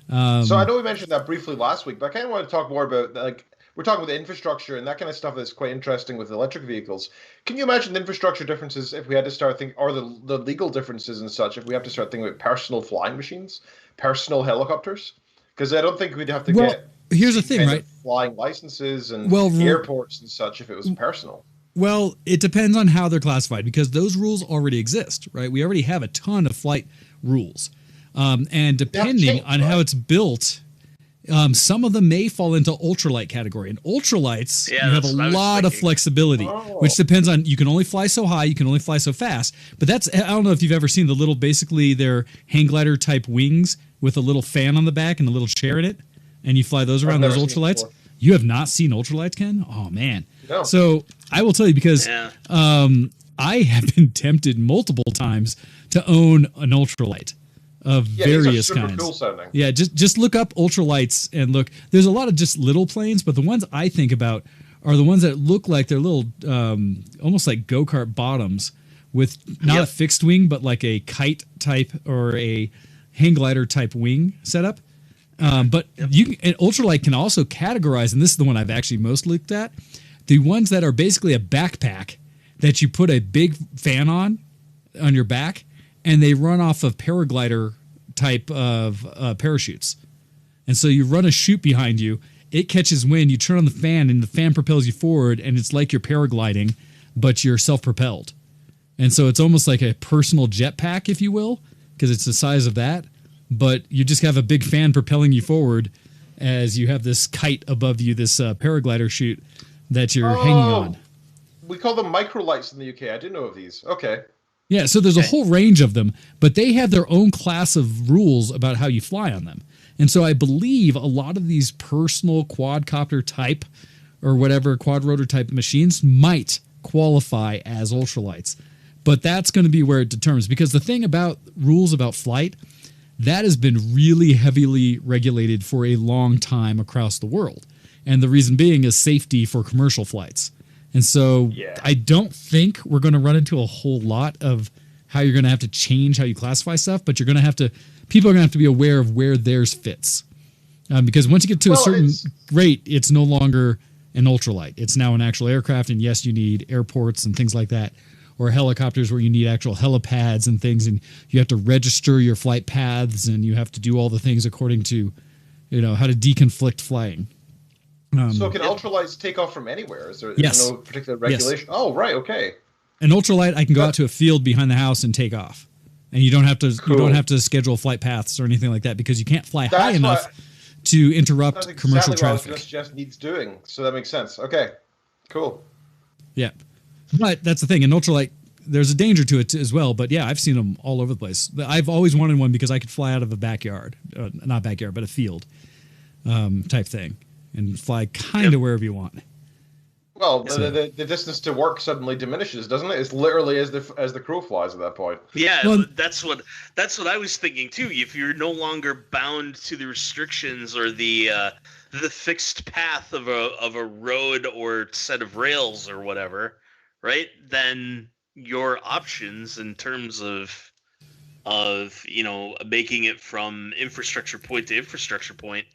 So I know we mentioned that briefly last week, but I kind of want to talk more about, like, we're talking about the infrastructure and that kind of stuff that's quite interesting with electric vehicles. Can you imagine the infrastructure differences if we had to start thinking, or the legal differences and such, if we have to start thinking about personal flying machines, personal helicopters? Because I don't think we'd have to get here's the thing, right? Flying licenses and airports and such if it was personal. Well, it depends on how they're classified because those rules already exist, right? We already have a ton of flight rules. And depending on how it's built, some of them may fall into ultralight category. And ultralights, you have a lot of flexibility, which depends on, you can only fly so high, you can only fly so fast. But that's, I don't know if you've ever seen the little, basically they're hang glider type wings with a little fan on the back and a little chair in it. And you fly those around, those ultralights. You have not seen ultralights, Ken? Oh, man. No. So I will tell you because I have been tempted multiple times to own an ultralight of various kinds. Cool sounding. Yeah, just look up ultralights and look. There's a lot of just little planes, but the ones I think about are the ones that look like they're little, almost like go-kart bottoms with not a fixed wing, but like a kite type or a hang glider type wing setup. But an ultralight can also categorize, and this is the one I've actually most looked at, the ones that are basically a backpack that you put a big fan on your back, and they run off of paraglider type of parachutes. And so you run a chute behind you, it catches wind, you turn on the fan, and the fan propels you forward, and it's like you're paragliding, but you're self-propelled. And so it's almost like a personal jetpack, if you will, because it's the size of that. But you just have a big fan propelling you forward as you have this kite above you, this paraglider chute that you're hanging on. We call them microlights in the UK. I didn't know of these. Okay. Yeah, so there's a whole range of them, but they have their own class of rules about how you fly on them. And so I believe a lot of these personal quadcopter type or whatever quad rotor type machines might qualify as ultralights. But that's going to be where it determines. Because the thing about rules about flight, that has been really heavily regulated for a long time across the world. And the reason being is safety for commercial flights. And so I don't think we're going to run into a whole lot of how you're going to have to change how you classify stuff, but people are going to have to be aware of where theirs fits. Because once you get to a certain rate, it's no longer an ultralight. It's now an actual aircraft, and yes, you need airports and things like that, or helicopters where you need actual helipads and things, and you have to register your flight paths, and you have to do all the things according to, how to deconflict flying. So can ultralights take off from anywhere? Is there no particular regulation? Yes. Oh, right, okay. An ultralight, I can go out to a field behind the house and take off, and you don't have to schedule flight paths or anything like that because you can't fly high enough to interrupt commercial traffic. That's just needs doing, so that makes sense. Okay, cool. Yeah, but that's the thing. An ultralight, there's a danger to it as well. But yeah, I've seen them all over the place. I've always wanted one because I could fly out of a backyard, not backyard, but a field type thing, and fly kind of wherever you want. Well, the distance to work suddenly diminishes, doesn't it? It's literally as the crow flies at that point. Yeah, well, that's what I was thinking too. If you're no longer bound to the restrictions or the fixed path of a road or set of rails or whatever, right? Then your options in terms of making it from infrastructure point to infrastructure point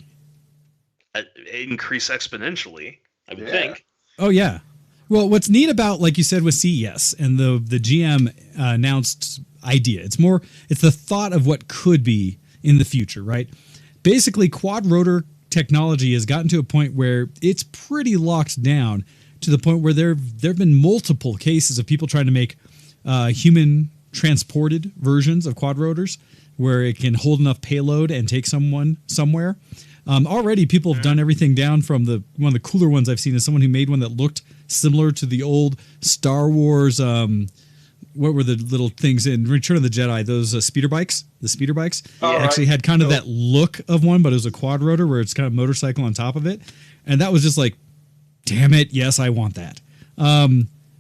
increase exponentially, I would think. Oh, yeah. Well, what's neat about, like you said, with CES and the GM announced idea, it's the thought of what could be in the future, right? Basically, quad rotor technology has gotten to a point where it's pretty locked down to the point where there have been multiple cases of people trying to make human transported versions of quad rotors where it can hold enough payload and take someone somewhere. Already, people have done everything down from one of the cooler ones I've seen is someone who made one that looked similar to the old Star Wars. What were the little things in Return of the Jedi? Those speeder bikes. The speeder bikes actually had kind of that look of one, but it was a quad rotor where it's kind of motorcycle on top of it, and that was just like, damn it, yes, I want that.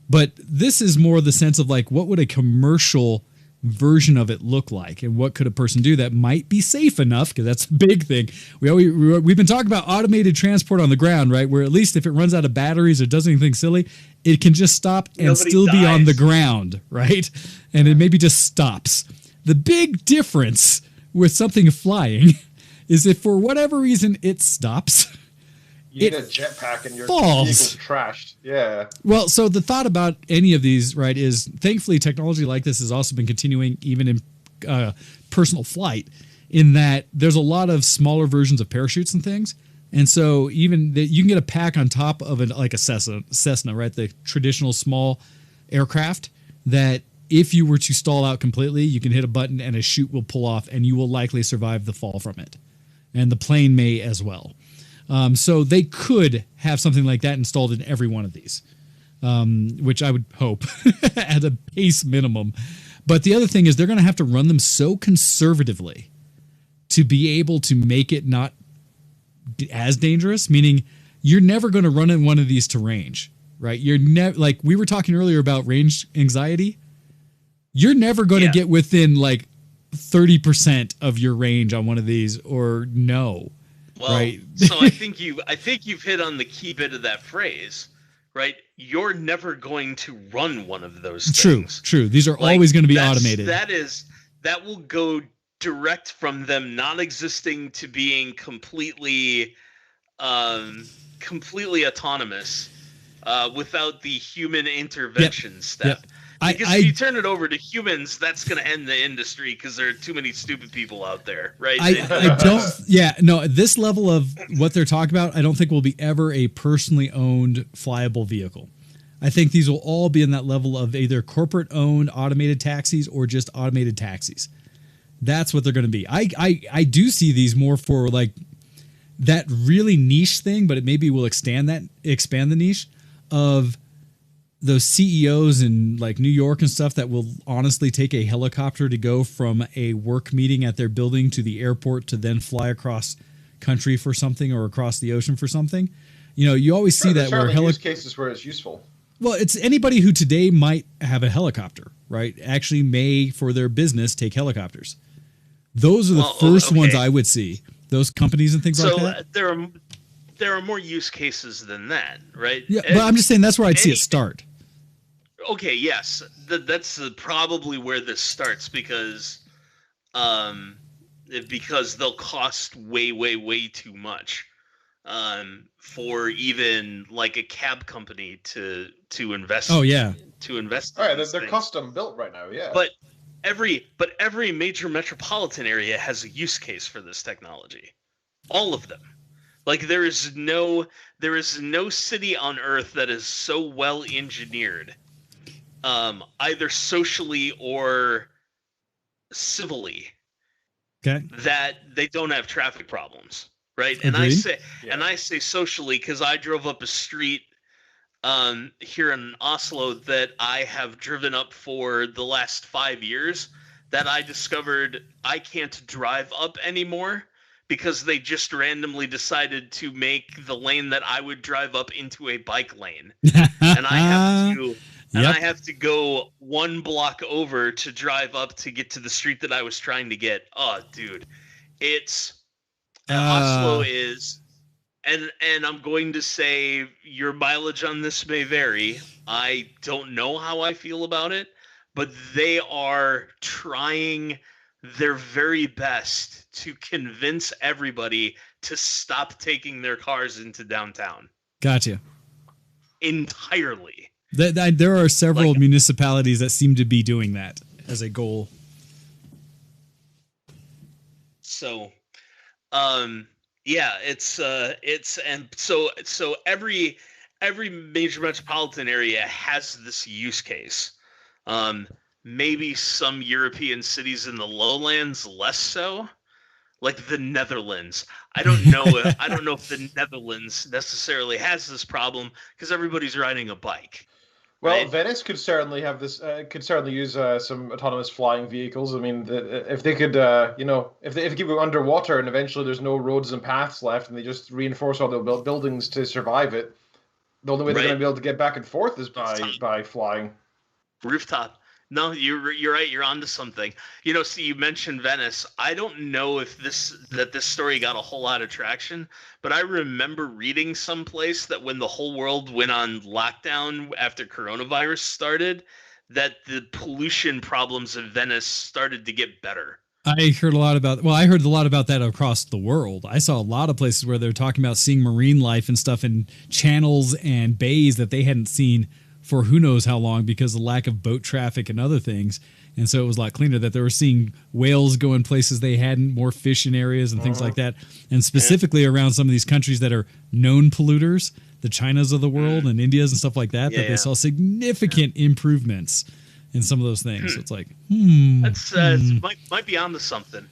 But this is more the sense of like, what would a commercial version of it look like, and what could a person do that might be safe enough, because that's a big thing. We've been talking about automated transport on the ground, right, where at least if it runs out of batteries or does anything silly, it can just stop and still be on the ground, right? And it maybe just stops. The big difference with something flying is if for whatever reason it stops, you need a jetpack and your vehicle's trashed. Yeah. Well, so the thought about any of these, right, is thankfully technology like this has also been continuing even in personal flight, in that there's a lot of smaller versions of parachutes and things. And so even you can get a pack on top of like a Cessna, right, the traditional small aircraft that if you were to stall out completely, you can hit a button and a chute will pull off and you will likely survive the fall from it. And the plane may as well. So they could have something like that installed in every one of these, which I would hope at a base minimum. But the other thing is they're going to have to run them so conservatively to be able to make it not as dangerous, meaning you're never going to run in one of these to range, right? You're never, like we were talking earlier about range anxiety. You're never going to get within like 30% of your range on one of these, or no. Well, right. So I think you've hit on the key bit of that phrase, right? You're never going to run one of those things. True. These are always going to be automated. That will go direct from them not existing to being completely autonomous without the human intervention step. Yep. Because if you turn it over to humans, that's going to end the industry because there are too many stupid people out there, right? This level of what they're talking about, I don't think will be ever a personally owned flyable vehicle. I think these will all be in that level of either corporate owned automated taxis or just automated taxis. That's what they're going to be. I do see these more for like that really niche thing, but it maybe will expand the niche of those CEOs in like New York and stuff that will honestly take a helicopter to go from a work meeting at their building to the airport to then fly across country for something or across the ocean for something. You know, you always see that where use cases where it's useful. Well, it's anybody who today might have a helicopter, right? Actually may for their business take helicopters. Those are the first ones I would see. Those companies and things like that. So there are more use cases than that, right? Yeah, but I'm just saying that's where I'd see it start. Okay, yes, that's probably where this starts because they'll cost way too much for even like a cab company to invest. Oh yeah, to invest. All right, they're custom built right now. Yeah, but every major metropolitan area has a use case for this technology. All of them. Like there is no city on earth that is so well engineered, either socially or civilly, that they don't have traffic problems, right? Agreed. And I say socially because I drove up a street here in Oslo that I have driven up for the last 5 years that I discovered I can't drive up anymore because they just randomly decided to make the lane that I would drive up into a bike lane. And I have to go 1 block over to drive up to get to the street that I was trying to get. Oh, dude. Oslo is, and I'm going to say your mileage on this may vary. I don't know how I feel about it, but they are trying their very best to convince everybody to stop taking their cars into downtown. Gotcha. Entirely. There are several municipalities that seem to be doing that as a goal. So, yeah, it's and so every major metropolitan area has this use case. Maybe some European cities in the lowlands less so, like the Netherlands. I don't know if the Netherlands necessarily has this problem because everybody's riding a bike. Well, right? Venice could certainly have this. Could certainly use some autonomous flying vehicles. I mean, if they could, if they keep it underwater and eventually there's no roads and paths left, and they just reinforce all the buildings to survive it, the only way they're going to be able to get back and forth is by flying. Rooftop. No, you're right. You're onto something. So you mentioned Venice. I don't know if this story got a whole lot of traction, but I remember reading someplace that when the whole world went on lockdown after coronavirus started, that the pollution problems of Venice started to get better. I heard a lot about that across the world. I saw a lot of places where they're talking about seeing marine life and stuff in channels and bays that they hadn't seen for who knows how long because of the lack of boat traffic and other things. And so it was a lot cleaner, that they were seeing whales go in places they hadn't, more fish in areas and things like that. And specifically around some of these countries that are known polluters, the Chinas of the world and Indias and stuff like that, that they saw significant improvements in some of those things. So it's like, That's might be onto something.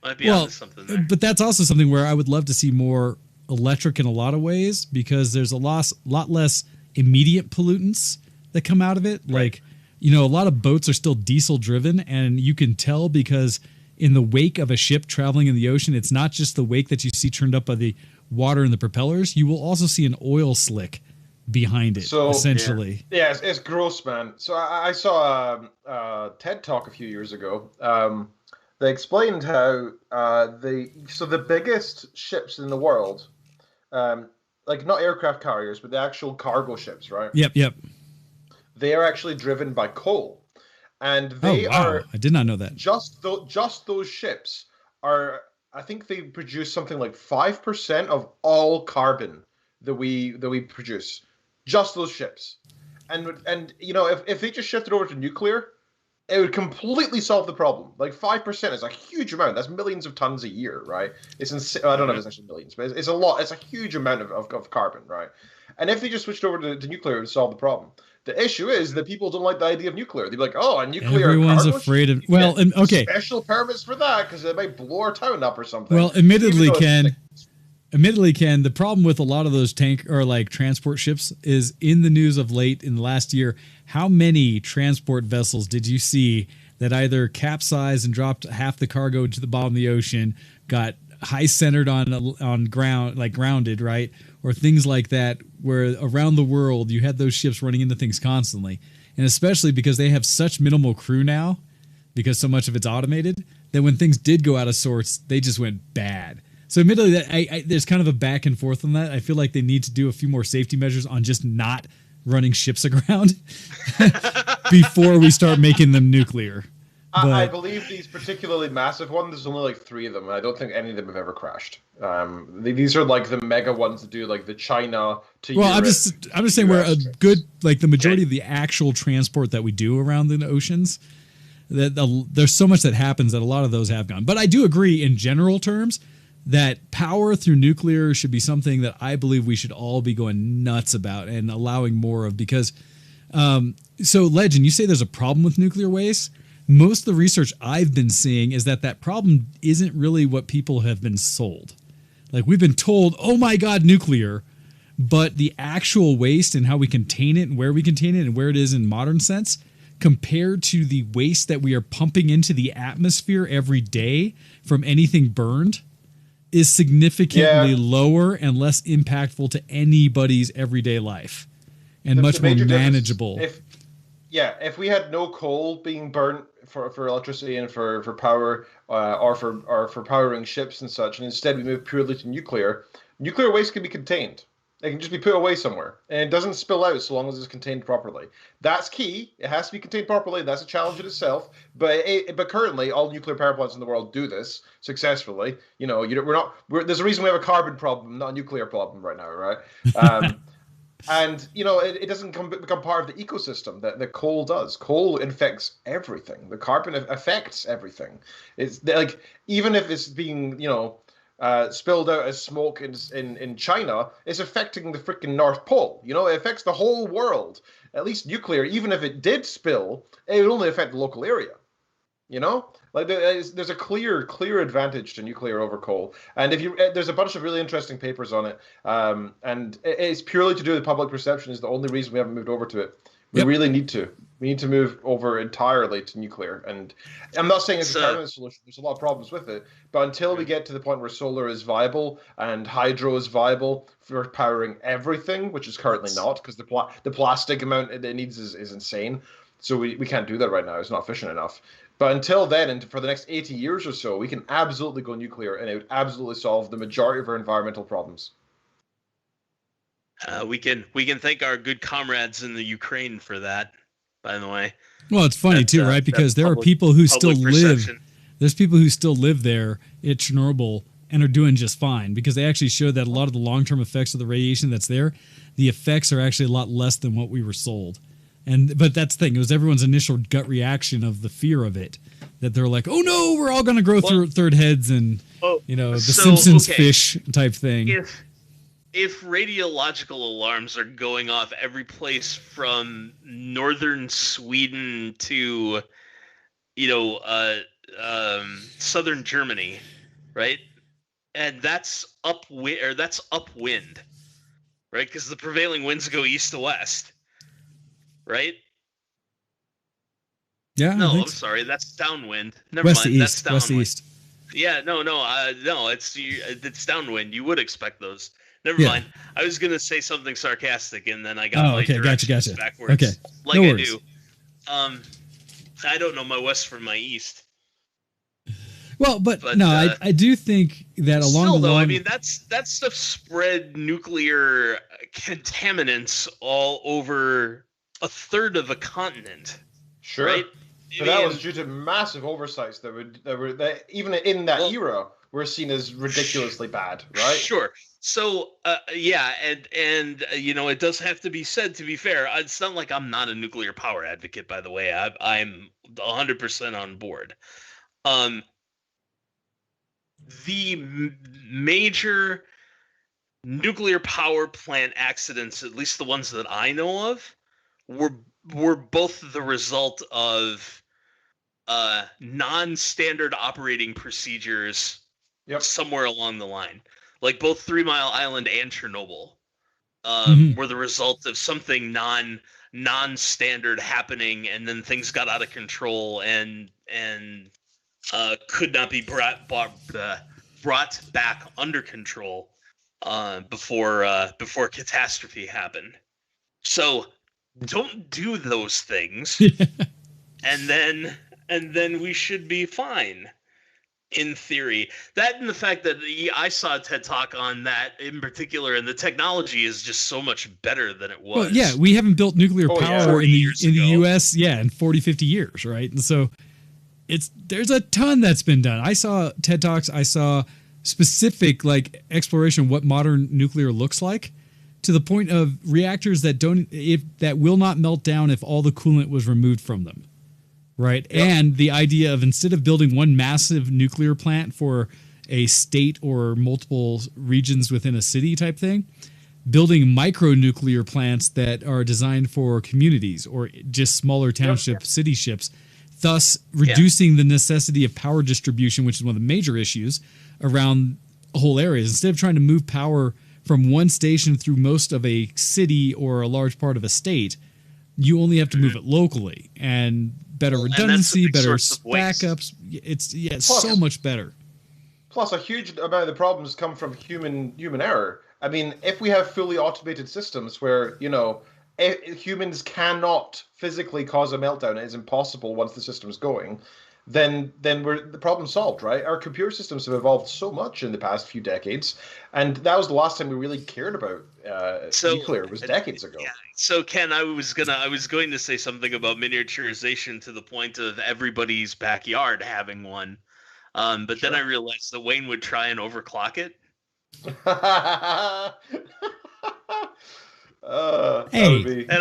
Onto something there. But that's also something where I would love to see more electric in a lot of ways, because there's a lot less immediate pollutants that come out of it. Like, a lot of boats are still diesel driven, and you can tell because in the wake of a ship traveling in the ocean, it's not just the wake that you see turned up by the water and the propellers. You will also see an oil slick behind it, essentially. Yeah, it's gross, man. So I saw a TED Talk a few years ago. They explained how the biggest ships in the world, like not aircraft carriers, but the actual cargo ships, right? Yep. They are actually driven by coal, and they are. I did not know that. Just those ships are. I think they produce something like 5% of all carbon that we produce. Just those ships, and if they just shifted over to nuclear, it would completely solve the problem. Like 5% is a huge amount. That's millions of tons a year, right? It's I don't know if it's actually millions, but it's a lot. It's a huge amount of carbon, right? And if they just switched over to nuclear, it would solve the problem. The issue is that people don't like the idea of nuclear. They'd be like, "Oh, a nuclear." Everyone's afraid of. Well, okay. Special permits for that because it might blow our town up or something. Well, admittedly, Ken, the problem with a lot of those tank or like transport ships is in the news of late in the last year. How many transport vessels did you see that either capsized and dropped half the cargo to the bottom of the ocean, got high centered on ground, like grounded, right? Or things like that, where around the world you had those ships running into things constantly. And especially because they have such minimal crew now because so much of it's automated that when things did go out of sorts, they just went bad. So admittedly, that there's kind of a back and forth on that. I feel like they need to do a few more safety measures on just not running ships aground before we start making them nuclear. I believe these particularly massive ones, there's only like 3 of them, and I don't think any of them have ever crashed. These are like the mega ones that do like the China to Europe. I'm just saying we're a good, like the majority of the actual transport that we do around the oceans, there's so much that happens that a lot of those have gone. But I do agree in general terms that power through nuclear should be something that I believe we should all be going nuts about and allowing more of, because so Legend, you say there's a problem with nuclear waste. Most of the research I've been seeing is that problem isn't really what people have been sold. Like we've been told, oh my God, nuclear, but the actual waste and how we contain it and where we contain it and where it is in modern sense compared to the waste that we are pumping into the atmosphere every day from anything burned is significantly lower and less impactful to anybody's everyday life and much more manageable. If we had no coal being burnt for electricity and for power or for powering ships and such, and instead we move purely to nuclear waste can be contained. It can just be put away somewhere, and it doesn't spill out so long as it's contained properly. That's key. It has to be contained properly. That's a challenge in itself. But currently, all nuclear power plants in the world do this successfully. You know, there's a reason we have a carbon problem, not a nuclear problem right now, right? And, you know, it doesn't become part of the ecosystem that the coal does. Coal infects everything. The carbon affects everything. It's like, even if it's being, you know, spilled out as smoke in China, it's affecting the freaking North Pole. You know, it affects the whole world. At least nuclear, even if it did spill, it would only affect the local area. You know, like there's a clear advantage to nuclear over coal, and there's a bunch of really interesting papers on it, and it's purely to do with public perception is the only reason we haven't moved over to it. We really need to. We need to move over entirely to nuclear, and I'm not saying it's a permanent solution. There's a lot of problems with it, but until we get to the point where solar is viable and hydro is viable for powering everything, which is currently not, because the plastic amount it needs is insane. So we can't do that right now. It's not efficient enough. But until then, and for the next 80 years or so, we can absolutely go nuclear, and it would absolutely solve the majority of our environmental problems. We can thank our good comrades in the Ukraine for that, by the way. Well, it's funny too, right? Because there are people who still live. There's people who still live there at Chernobyl and are doing just fine, because they actually showed that a lot of the long-term effects of the radiation that's there, the effects are actually a lot less than what we were sold. But that's the thing. It was everyone's initial gut reaction of the fear of it, that they're like, "Oh no, we're all going to grow through third heads," and the Simpsons fish type thing. If radiological alarms are going off every place from northern Sweden to, southern Germany, right? And that's upwind, right? Because the prevailing winds go east to west. Right? Yeah. No, I'm sorry. That's downwind. Never mind. That's downwind. West to east. Yeah. No. It's downwind. You would expect those. Never mind. I was gonna say something sarcastic, and then I got my directions backwards. Okay. Like no worries. I do. I don't know my west from my east. Well, but no, I do think that along the line, I mean, that stuff spread nuclear contaminants all over a third of a continent. Sure, right? But that was due to massive oversights that even in that era were seen as ridiculously bad, right? Sure. So and it does have to be said. To be fair, it's not like I'm not a nuclear power advocate. By the way, I'm 100% on board. The major nuclear power plant accidents, at least the ones that I know of, were both the result of non-standard operating procedures somewhere along the line. Like both 3 Mile Island and Chernobyl were the result of something non-standard happening, and then things got out of control and could not be brought back under control before catastrophe happened. So don't do those things, and then and then we should be fine. In theory, that and the fact that I saw a TED Talk on that in particular, and the technology is just so much better than it was. Well, yeah, we haven't built nuclear power in the U.S. in 40, 50 years, right? And so there's a ton that's been done. I saw TED Talks. I saw specific exploration of what modern nuclear looks like, to the point of reactors that will not melt down if all the coolant was removed from them. Right. Yep. And the idea of, instead of building one massive nuclear plant for a state or multiple regions within a city type thing, building micro-nuclear plants that are designed for communities or just smaller township city ships, thus reducing the necessity of power distribution, which is one of the major issues around whole areas. Instead of trying to move power from one station through most of a city or a large part of a state, you only have to move it locally, and better redundancy, better backups. It's so much better. Plus, a huge amount of the problems come from human error. I mean, if we have fully automated systems where, humans cannot physically cause a meltdown, it is impossible once the system's going, then the problem's solved, right? Our computer systems have evolved so much in the past few decades, and that was the last time we really cared about nuclear. It was decades ago. Yeah. So Ken, I was going to say something about miniaturization to the point of everybody's backyard having one, but then I realized that Wayne would try and overclock it.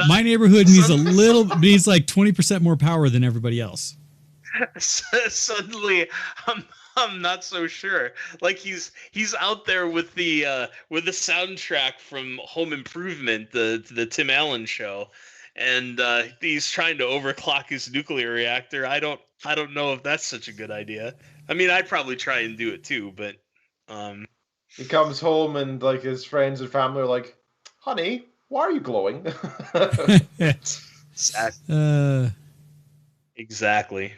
My neighborhood needs like 20% more power than everybody else. Suddenly, I'm not so sure. Like he's out there with the soundtrack from Home Improvement, the Tim Allen show, and he's trying to overclock his nuclear reactor. I don't know if that's such a good idea. I mean, I'd probably try and do it too, but he comes home and his friends and family are like, "Honey, why are you glowing?" Exactly.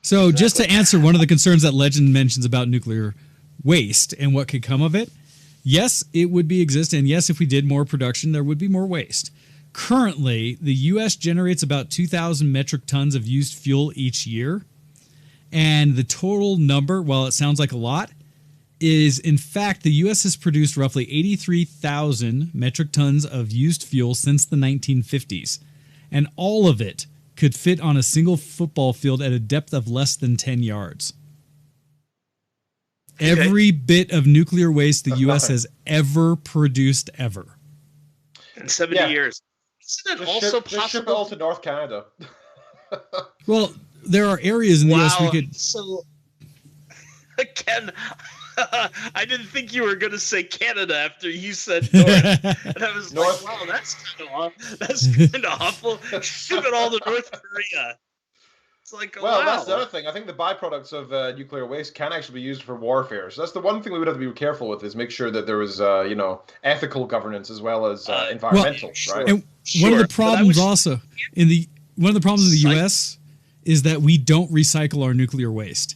So just to answer one of the concerns that Legend mentions about nuclear waste and what could come of it, yes, it would exist, and yes, if we did more production, there would be more waste. Currently, the U.S. generates about 2,000 metric tons of used fuel each year, and the total number, while it sounds like a lot, is in fact the U.S. has produced roughly 83,000 metric tons of used fuel since the 1950s, and all of it could fit on a single football field at a depth of less than 10 yards. Okay. Every bit of nuclear waste the U.S. has ever produced ever. In 70 years. Isn't it also possible? Just ship it all to North Canada. Well, there are areas in the U.S. we could... So, Ken, I didn't think you were going to say Canada after you said North. And I was like, wow, that's kind of awful. Ship it all to North Korea. It's like, well, wow. That's the other thing. I think the byproducts of nuclear waste can actually be used for warfare. So that's the one thing we would have to be careful with, is make sure that there was, ethical governance as well as environmental. Right? And one of the problems also in the U.S. is that we don't recycle our nuclear waste,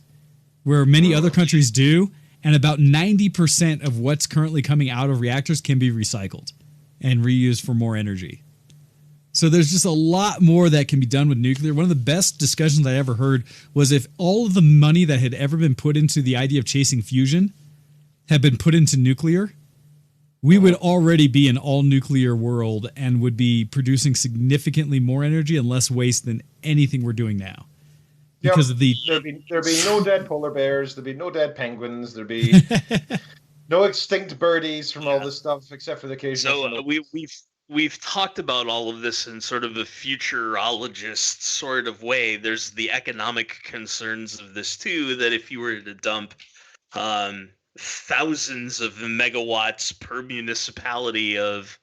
where many other countries do. And about 90% of what's currently coming out of reactors can be recycled and reused for more energy. So there's just a lot more that can be done with nuclear. One of the best discussions I ever heard was if all of the money that had ever been put into the idea of chasing fusion had been put into nuclear, we would already be an all-nuclear world and would be producing significantly more energy and less waste than anything we're doing now. Because of there'd be no dead polar bears, there'd be no dead penguins, there'd be no extinct birdies from all this stuff, except for the occasional. So we've talked about all of this in sort of a futurologist sort of way. There's the economic concerns of this too, that if you were to dump thousands of megawatts per municipality of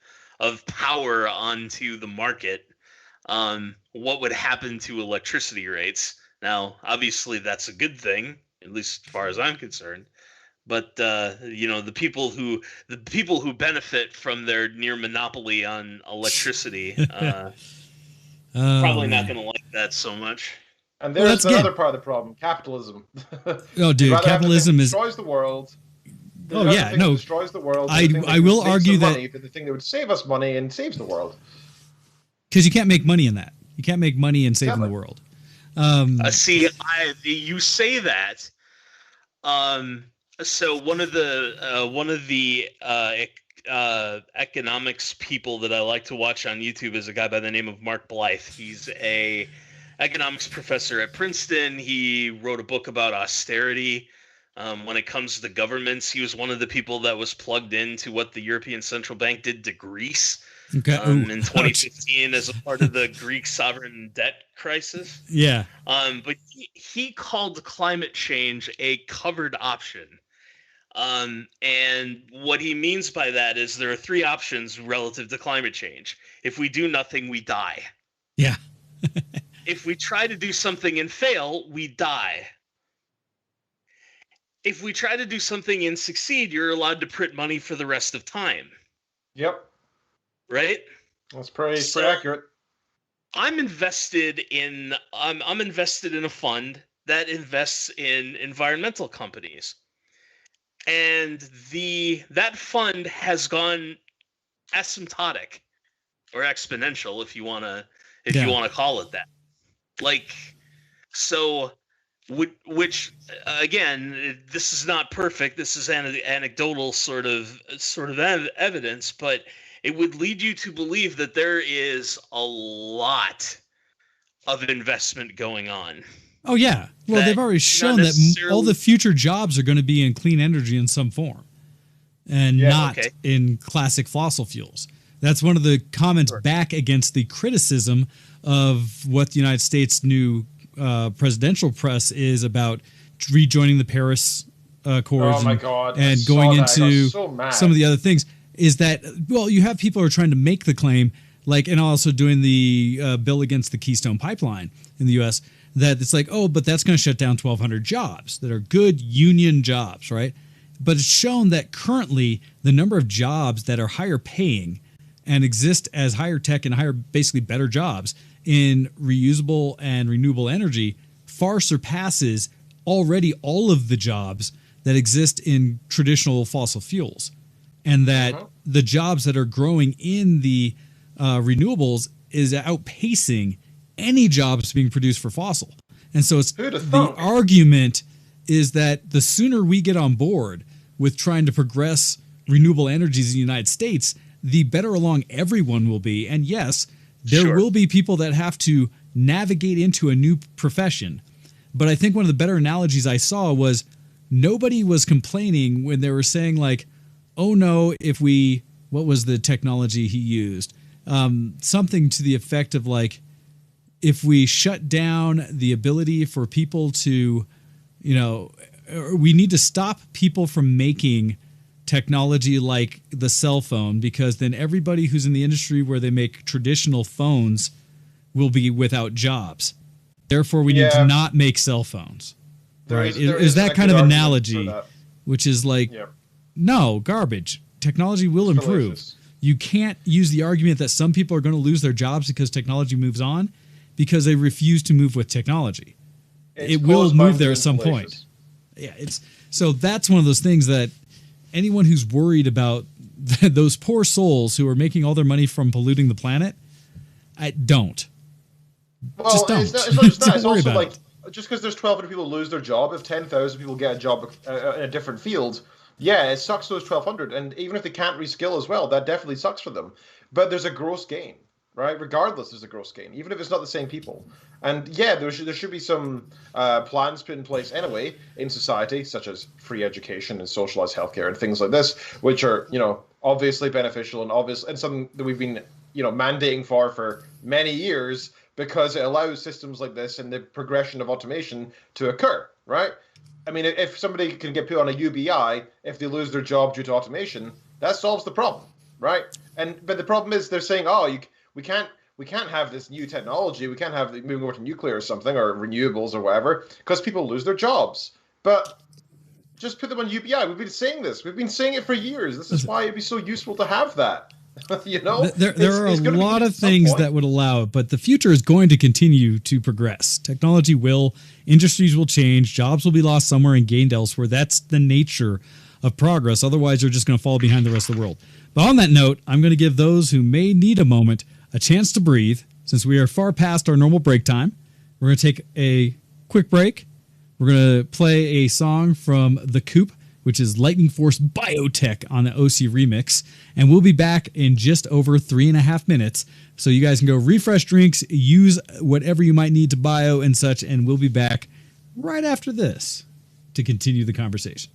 power onto the market, what would happen to electricity rates? Now, obviously, that's a good thing, at least as far as I'm concerned. But the people who benefit from their near monopoly on electricity, probably not going to like that so much. And there's another part of the problem: capitalism. Oh, dude, capitalism destroys the world. Destroys the world. I will argue that the thing that would save us money and saves the world. Because you can't make money in that. You can't make money in saving the world. See, you say that. So one of the economics people that I like to watch on YouTube is a guy by the name of Mark Blythe. He's a economics professor at Princeton. He wrote a book about austerity. When it comes to the governments, he was one of the people that was plugged into what the European Central Bank did to Greece in 2015 as a part of the Greek sovereign debt crisis. Yeah. But he called climate change a covered option. And what he means by that is there are three options relative to climate change. If we do nothing, we die. Yeah. If we try to do something and fail, we die. If we try to do something and succeed, you're allowed to print money for the rest of time. Yep. Right? That's pretty accurate. I'm invested in a fund that invests in environmental companies. And that fund has gone asymptotic or exponential, if you want to call it that. Like, so, which again, this is not perfect. This is anecdotal sort of evidence, but it would lead you to believe that there is a lot of investment going on. Oh, yeah. Well, they've already shown that all the future jobs are going to be in clean energy in some form and not in classic fossil fuels. That's one of the comments back against the criticism of what the United States' new presidential press is about rejoining the Paris Accords and going into some of the other things is that, well, you have people who are trying to make the claim, like, and also doing the bill against the Keystone Pipeline in the U.S., that it's like, oh, but that's going to shut down 1,200 jobs that are good union jobs, right? But it's shown that currently the number of jobs that are higher paying and exist as higher tech and higher, basically better jobs in reusable and renewable energy far surpasses already all of the jobs that exist in traditional fossil fuels. And that the jobs that are growing in the renewables is outpacing any jobs being produced for fossil. And so it's the argument is that the sooner we get on board with trying to progress renewable energies in the United States, the better along everyone will be. And yes, there will be people that have to navigate into a new profession. But I think one of the better analogies I saw was nobody was complaining when they were saying, like, oh no, if we, what was the technology he used? Something to the effect of, like, if we shut down the ability for people to, we need to stop people from making technology like the cell phone, because then everybody who's in the industry where they make traditional phones will be without jobs. Therefore, we need to not make cell phones. Right? Is that kind of analogy, which is like, no, garbage. Technology will improve. You can't use the argument that some people are going to lose their jobs because technology moves on, because they refuse to move with technology. It will move there at some point. Yeah, so that's one of those things that anyone who's worried about those poor souls who are making all their money from polluting the planet, don't. Well, just don't. It's not just that. It's also like, just because there's 1,200 people who lose their job, if 10,000 people get a job in a different field, yeah, it sucks for those 1,200. And even if they can't reskill as well, that definitely sucks for them. But there's a gross gain. Right? Regardless, there's a gross gain, even if it's not the same people. And yeah, there should be some plans put in place anyway in society, such as free education and socialized healthcare and things like this, which are, obviously beneficial and something that we've been, mandating for many years, because it allows systems like this and the progression of automation to occur, right? I mean, if somebody can get put on a UBI if they lose their job due to automation, that solves the problem, right? But the problem is they're saying, we can't have this new technology. We can't have moving over to nuclear or something, or renewables or whatever, because people lose their jobs. But just put them on UBI. We've been saying this. We've been saying it for years. This is why it'd be so useful to have that. There are a lot of things that would allow it, but the future is going to continue to progress. Technology will, industries will change, jobs will be lost somewhere and gained elsewhere. That's the nature of progress. Otherwise, you're just going to fall behind the rest of the world. But on that note, I'm going to give those who may need a moment a chance to breathe, since we are far past our normal break time. We're going to take a quick break. We're going to play a song from The Coop, which is Lightning Force Biotech on the OC remix. And we'll be back in just over 3.5 minutes. So you guys can go refresh drinks, use whatever you might need to bio and such. And we'll be back right after this to continue the conversation.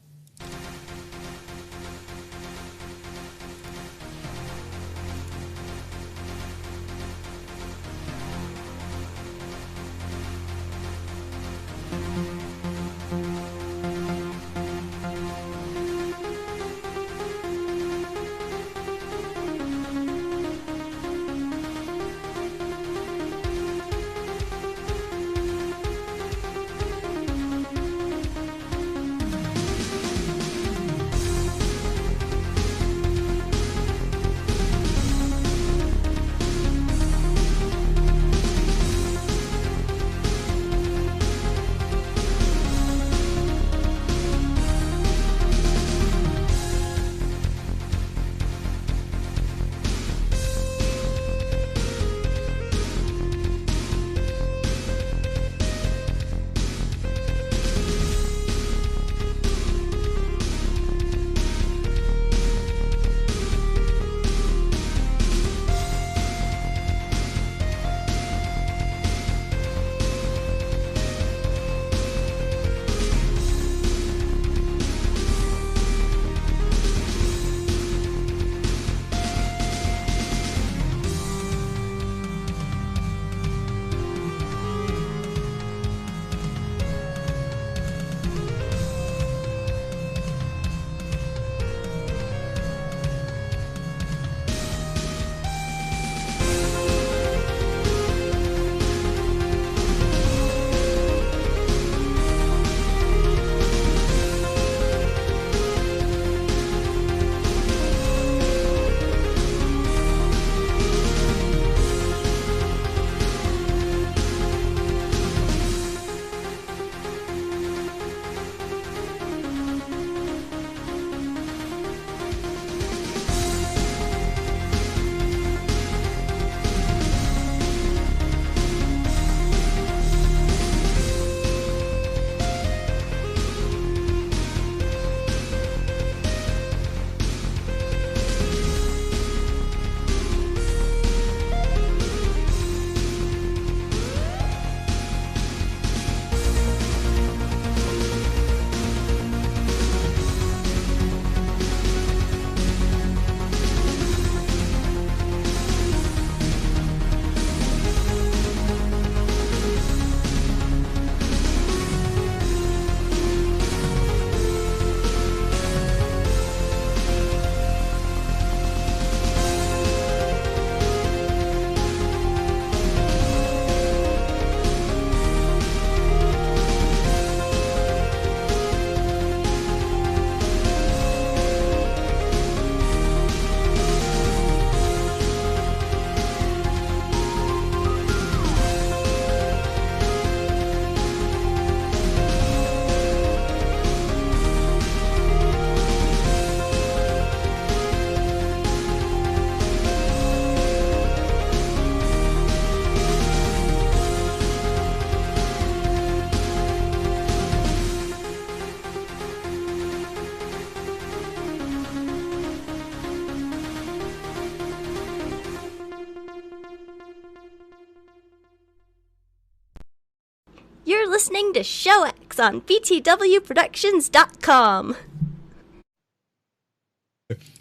You're listening to ShowX on VtWProductions.com.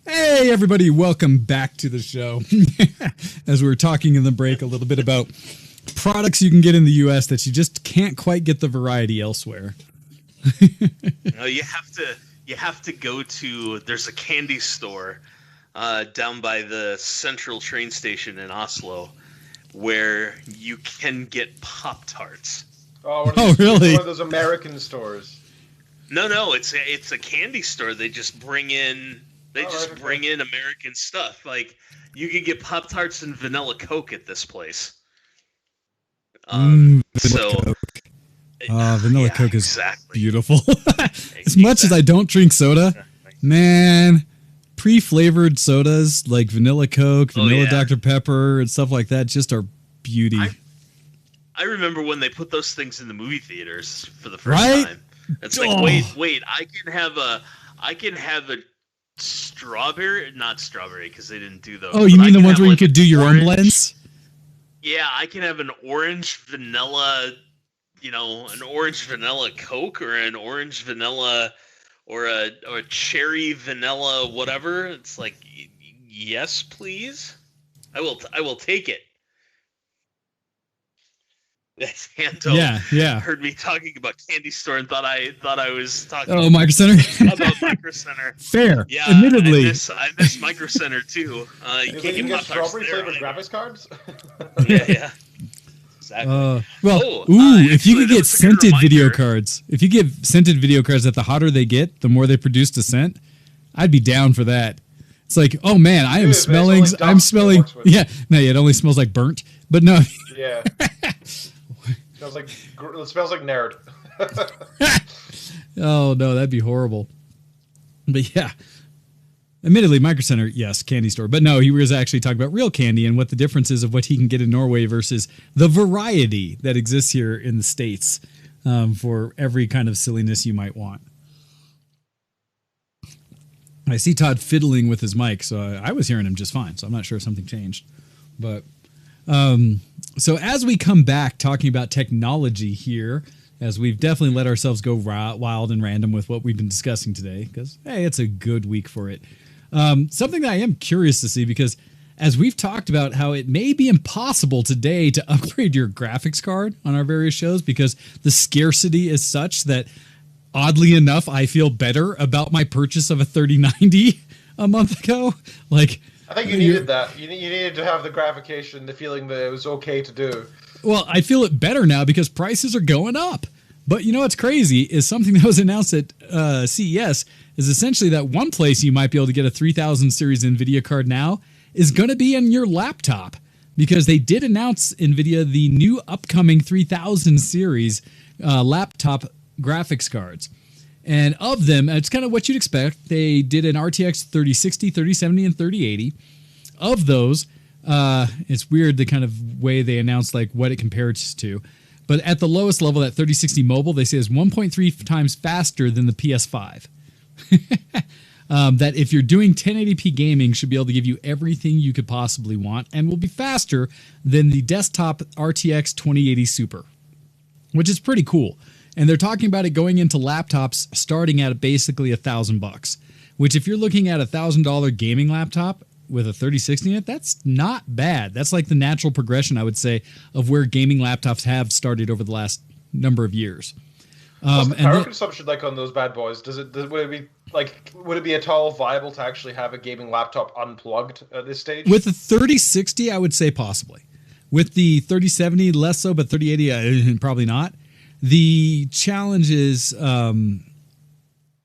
Hey, everybody, welcome back to the show. As we were talking in the break a little bit about products you can get in the U.S. that you just can't quite get the variety elsewhere. No, you have to go to, there's a candy store down by the central train station in Oslo where you can get Pop-Tarts. Oh, really? One of those American stores. No, it's a candy store. They just bring in bring in American stuff. Like you could get Pop-Tarts and vanilla Coke at this place. Vanilla Coke. Vanilla Coke is beautiful. As much as I don't drink soda, man, pre-flavored sodas like vanilla Coke, vanilla Dr. Pepper, and stuff like that just are beauty. I remember when they put those things in the movie theaters for the first time. It's like, wait, I can have a strawberry, not strawberry because they didn't do those. Oh, you mean the ones where you could do your own blends? Yeah, I can have an orange vanilla, an orange vanilla Coke or an orange vanilla or a cherry vanilla whatever. It's like, yes, please. I will take it. Santo heard me talking about Candy Store and thought I was talking Micro Center? about Micro Center. Fair. Yeah, admittedly. I miss Micro Center too. You can't get strawberry flavored graphics cards? Yeah. Exactly. If you could get scented video cards. If you give scented video cards that the hotter they get, the more they produce the scent, I'd be down for that. It's like, oh man, I'm smelling. Yeah, no, it only smells like burnt. But no. Yeah. It smells like nerd. Oh no, that'd be horrible. But yeah, admittedly, Micro Center, yes, candy store. But no, he was actually talking about real candy and what the difference is of what he can get in Norway versus the variety that exists here in the States for every kind of silliness you might want. I see Todd fiddling with his mic, so I was hearing him just fine. So I'm not sure if something changed. But so as we come back talking about technology here, as we've definitely let ourselves go wild and random with what we've been discussing today, because, hey, it's a good week for it. Something that I am curious to see, because as we've talked about how it may be impossible today to upgrade your graphics card on our various shows because the scarcity is such that, oddly enough, I feel better about my purchase of a 3090 a month ago. Like, I think you needed that. You needed to have the gratification, the feeling that it was okay to do. Well, I feel it better now because prices are going up. But you know what's crazy is something that was announced at CES is essentially that one place you might be able to get a 3000 series NVIDIA card now is going to be in your laptop, because they did announce NVIDIA the new upcoming 3000 series laptop graphics cards. And of them, it's kind of what you'd expect. They did an RTX 3060, 3070, and 3080. Of those, it's weird the kind of way they announced like what it compares to. But at the lowest level, that 3060 mobile, they say is 1.3 times faster than the PS5. That if you're doing 1080p gaming, should be able to give you everything you could possibly want and will be faster than the desktop RTX 2080 Super, which is pretty cool. And they're talking about it going into laptops starting at basically $1,000, which if you're looking at $1,000 gaming laptop with a 3060 in it, that's not bad. That's like the natural progression, I would say, of where gaming laptops have started over the last number of years. What's the power consumption like on those bad boys? Would it be at all viable to actually have a gaming laptop unplugged at this stage? With the 3060, I would say possibly. With the 3070, less so, but 3080, probably not. The challenge is, all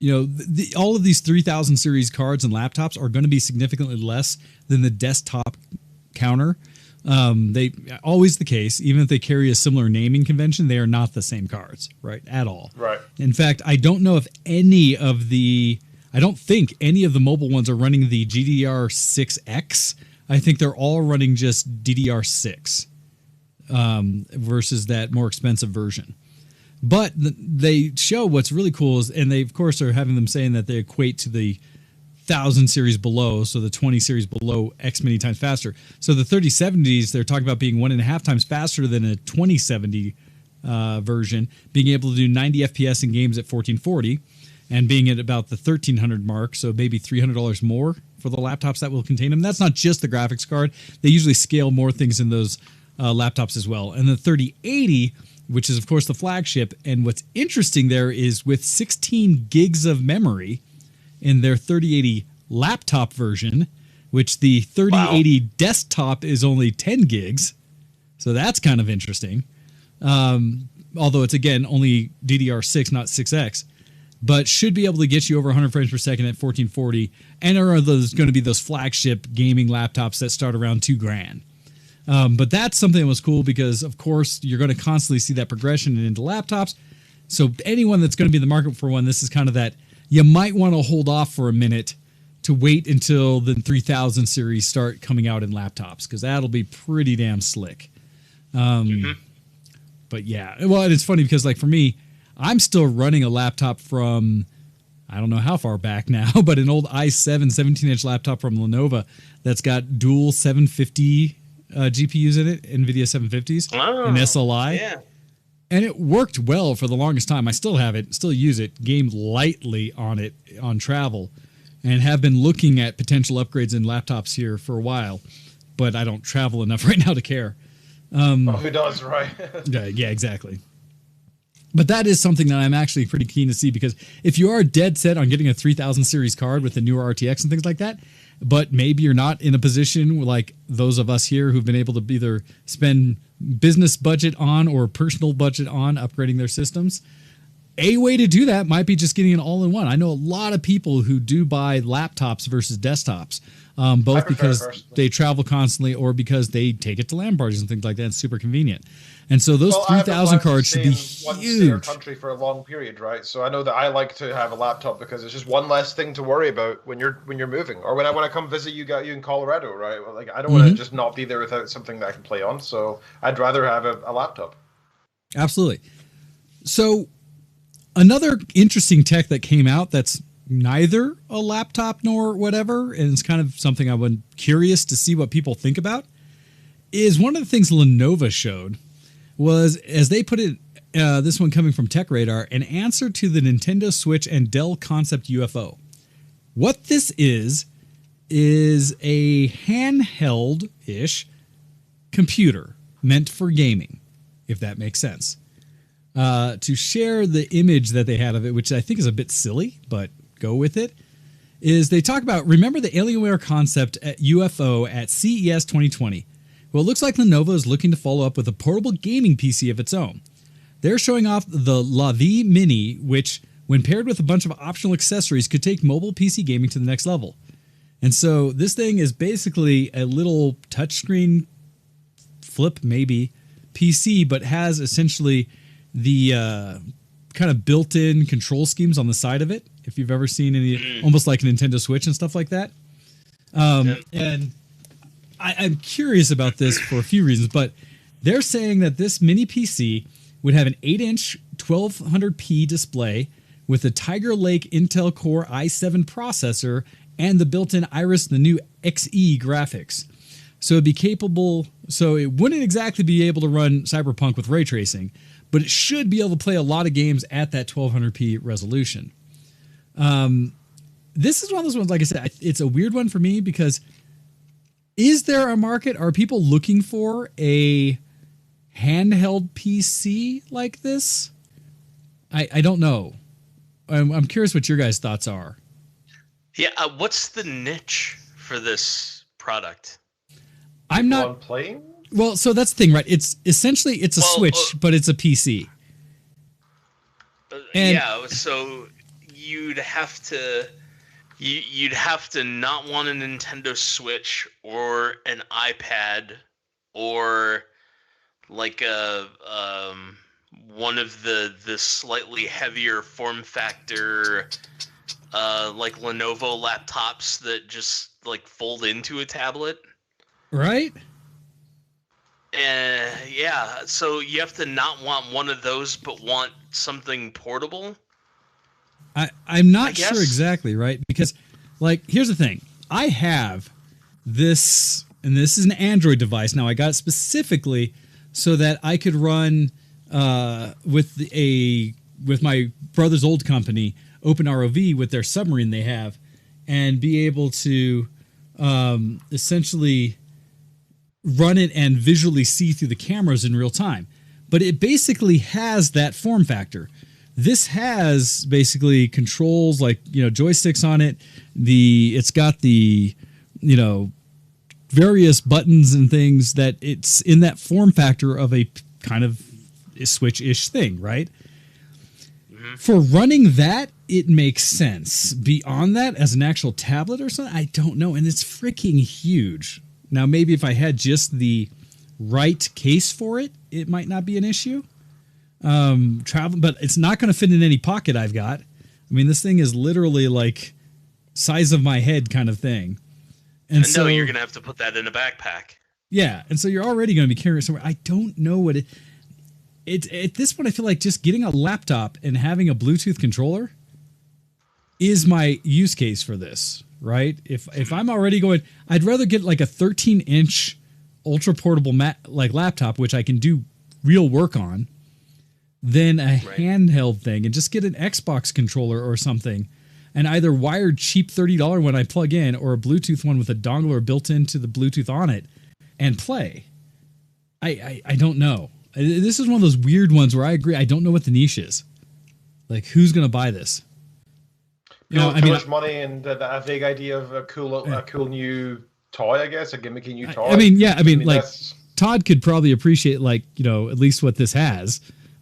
of these 3000 series cards and laptops are going to be significantly less than the desktop counter. They always the case, even if they carry a similar naming convention, they are not the same cards, right? At all. Right. In fact, I don't think any of the mobile ones are running the GDDR6X. I think they're all running just DDR6 versus that more expensive version. But they show what's really cool is, and they of course are having them saying that they equate to the 1000 series below, so the 20 series below X many times faster. So the 3070s, they're talking about being 1.5 times faster than a 2070 version, being able to do 90 FPS in games at 1440, and being at about the 1300 mark, so maybe $300 more for the laptops that will contain them. That's not just the graphics card. They usually scale more things in those laptops as well. And the 3080, which is, of course, the flagship. And what's interesting there is with 16 gigs of memory in their 3080 laptop version, which the 3080 desktop is only 10 gigs. So that's kind of interesting. Although it's, again, only DDR6, not 6X. But should be able to get you over 100 frames per second at 1440. And are those going to be those flagship gaming laptops that start around $2,000. But that's something that was cool because, of course, you're going to constantly see that progression into laptops. So anyone that's going to be in the market for one, this is kind of that you might want to hold off for a minute to wait until the 3000 series start coming out in laptops, because that'll be pretty damn slick. But yeah, well, and it's funny because like for me, I'm still running a laptop from, I don't know how far back now, but an old i7 17-inch laptop from Lenovo that's got dual 750 GPUs in it, NVIDIA 750s, and SLI. Yeah. And it worked well for the longest time. I still have it, still use it, game lightly on it on travel, and have been looking at potential upgrades in laptops here for a while, but I don't travel enough right now to care. Who does, right? Yeah, exactly. But that is something that I'm actually pretty keen to see, because if you are dead set on getting a 3000 series card with the newer RTX and things like that, but maybe you're not in a position like those of us here who've been able to either spend business budget on or personal budget on upgrading their systems, a way to do that might be just getting an all-in-one. I know a lot of people who do buy laptops versus desktops, both because they travel constantly or because they take it to LAN parties and things like that. It's super convenient. And so those 3000 cards should be huge. In country for a long period, right? So I know that I like to have a laptop because it's just one less thing to worry about when you're moving, or when I come visit you in Colorado, right? Like I don't want to just not be there without something that I can play on. So I'd rather have a laptop. Absolutely. So another interesting tech that came out that's neither a laptop nor whatever, and it's kind of something I was curious to see what people think about, is one of the things Lenovo showed was, as they put it, this one coming from Tech Radar, an answer to the Nintendo Switch and Dell Concept UFO. What this is a handheld-ish computer meant for gaming, if that makes sense. To share the image that they had of it, which I think is a bit silly, but go with it, is they talk about, remember the Alienware concept at UFO at CES 2020? Well, it looks like Lenovo is looking to follow up with a portable gaming PC of its own. They're showing off the LaVie Mini, which, when paired with a bunch of optional accessories, could take mobile PC gaming to the next level. And so this thing is basically a little touchscreen flip, maybe, PC, but has essentially the kind of built-in control schemes on the side of it, if you've ever seen any, almost like a Nintendo Switch and stuff like that. And I'm curious about this for a few reasons, but they're saying that this mini PC would have an 8-inch 1200p display with a Tiger Lake Intel Core i7 processor and the built-in Iris, the new XE graphics. So it'd be capable, so it wouldn't exactly be able to run Cyberpunk with ray tracing, but it should be able to play a lot of games at that 1200p resolution. This is one of those ones, like I said, it's a weird one for me because is there a market? Are people looking for a handheld PC like this? I don't know. I'm curious what your guys' thoughts are. Yeah, what's the niche for this product? I'm not playing. Well, so that's the thing, right? It's essentially a Switch, but it's a PC. Yeah, so you'd have to not want a Nintendo Switch or an iPad or like one of the slightly heavier form factor like Lenovo laptops that just like fold into a tablet. Right? Yeah, so you have to not want one of those, but want something portable. I'm not sure exactly, right? Because, like, here's the thing. I have this, and this is an Android device. Now, I got it specifically so that I could run with my brother's old company, OpenROV, with their submarine they have, and be able to essentially run it and visually see through the cameras in real time. But it basically has that form factor. This has basically controls like, joysticks on it. It's got the, various buttons and things that it's in that form factor of a kind of Switch-ish thing, right? Mm-hmm. For running that, it makes sense. Beyond that, as an actual tablet or something, I don't know. And it's freaking huge. Now, maybe if I had just the right case for it, it might not be an issue. But it's not going to fit in any pocket I've got. I mean, this thing is literally like size of my head kind of thing. And so you're going to have to put that in a backpack. Yeah, and so you're already going to be carrying it somewhere. I don't know what at this point, I feel like just getting a laptop and having a Bluetooth controller is my use case for this, right? If I'm already going, I'd rather get like a 13-inch ultra portable laptop, which I can do real work on, than a handheld thing, and just get an Xbox controller or something, and either wired cheap $30 one I plug in, or a Bluetooth one with a dongle or built into the Bluetooth on it, and play. I don't know. This is one of those weird ones where I agree. I don't know what the niche is. Like, who's going to buy this? You know, too much money and a vague idea of a cool new toy, I guess, a gimmicky new toy. I mean, like, Todd could probably appreciate, like, you know, at least what this has.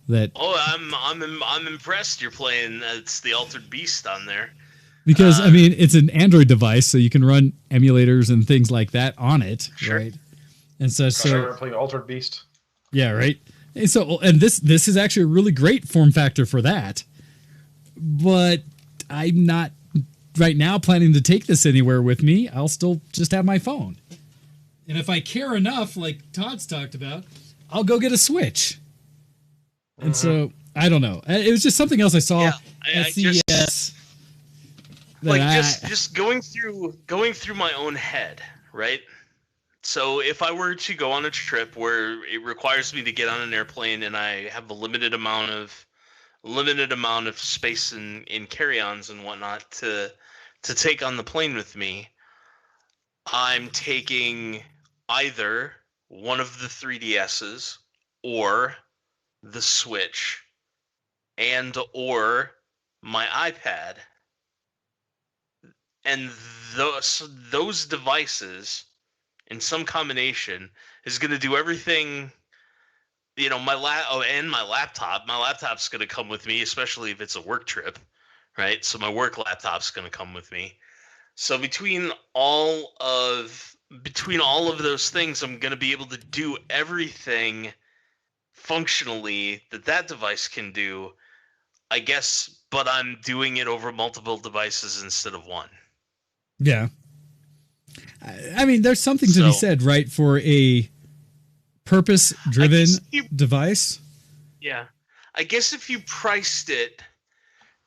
That. Oh, I'm impressed. You're playing. It's the Altered Beast on there. Because I mean, it's an Android device, so you can run emulators and things like that on it, right? And so we're playing Altered Beast. Yeah, right. And so, and this is actually a really great form factor for that. But I'm not right now planning to take this anywhere with me. I'll still just have my phone. And if I care enough, like Todd's talked about, I'll go get a Switch. And so, I don't know. It was just something else I saw at CES. Just going through my own head, right? So if I were to go on a trip where it requires me to get on an airplane and I have a limited amount of space in carry-ons and whatnot to take on the plane with me, I'm taking either one of the 3DSs or the Switch and or my iPad, and those devices in some combination is going to do everything. You know, my laptop. My laptop's going to come with me, especially if it's a work trip, right? So my work laptop's going to come with me. So between all of those things, I'm going to be able to do everything functionally that device can do, I guess, but I'm doing it over multiple devices instead of one. Yeah. I mean, there's something to be said, right, for a purpose-driven device. Yeah. I guess if you priced it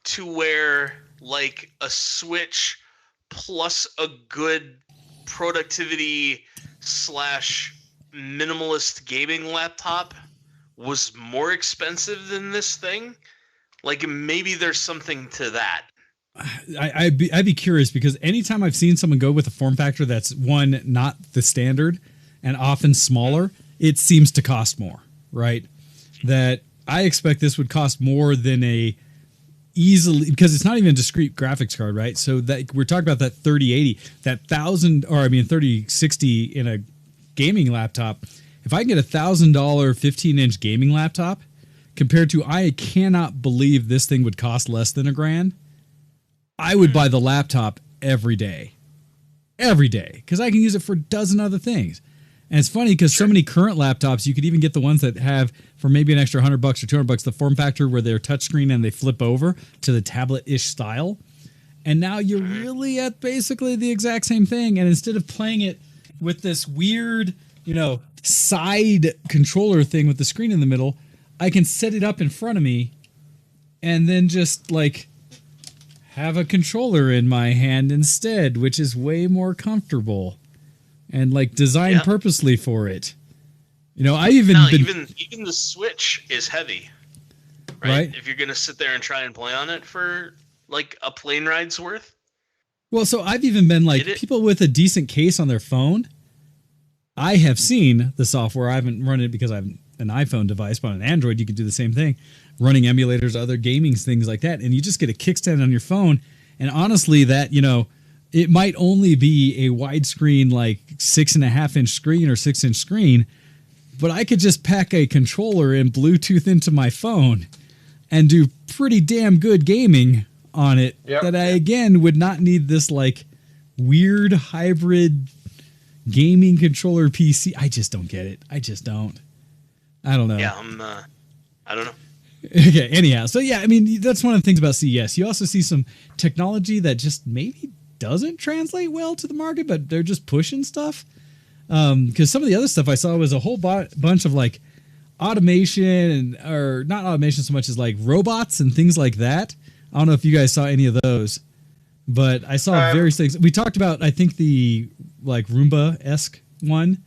to where, like, a Switch plus a good productivity / minimalist gaming laptop was more expensive than this thing, like, maybe there's something to that. I'd be curious, because anytime I've seen someone go with a form factor that's one, not the standard, and often smaller, it seems to cost more, right? That I expect this would cost more than a easily, because it's not even a discrete graphics card, right? So that we're talking about that 3080, that 3060 in a gaming laptop. If I can get $1,000 15-inch gaming laptop compared to, I cannot believe this thing would cost less than $1,000. I would buy the laptop every day, because I can use it for a dozen other things. And it's funny because so many current laptops, you could even get the ones that have, for maybe an extra $100 or $200, the form factor where they're touchscreen and they flip over to the tablet-ish style. And now you're really at basically the exact same thing. And instead of playing it with this weird, you know, side controller thing with the screen in the middle, I can set it up in front of me and then just, like, have a controller in my hand instead, which is way more comfortable and, like, designed purposely for it. You know, even the Switch is heavy, right? If you're gonna sit there and try and play on it for like a plane ride's worth. Well, so I've even been like, people with a decent case on their phone, I have seen the software. I haven't run it because I have an iPhone device, but on an Android you can do the same thing, running emulators, other gaming things like that, and you just get a kickstand on your phone. And honestly, that, you know, it might only be a widescreen, like 6.5-inch screen or 6-inch screen, but I could just pack a controller and Bluetooth into my phone and do pretty damn good gaming on it. That I, again, would not need this, like, weird hybrid gaming controller PC. I just don't get it. I just don't. I don't know. Yeah, I don't know. Okay, anyhow. So, yeah, I mean, that's one of the things about CES. You also see some technology that just maybe doesn't translate well to the market, but they're just pushing stuff. Because some of the other stuff I saw was a whole bunch of, like, automation or not automation so much as like robots and things like that. I don't know if you guys saw any of those, but I saw various things. We talked about, I think, the like Roomba-esque one.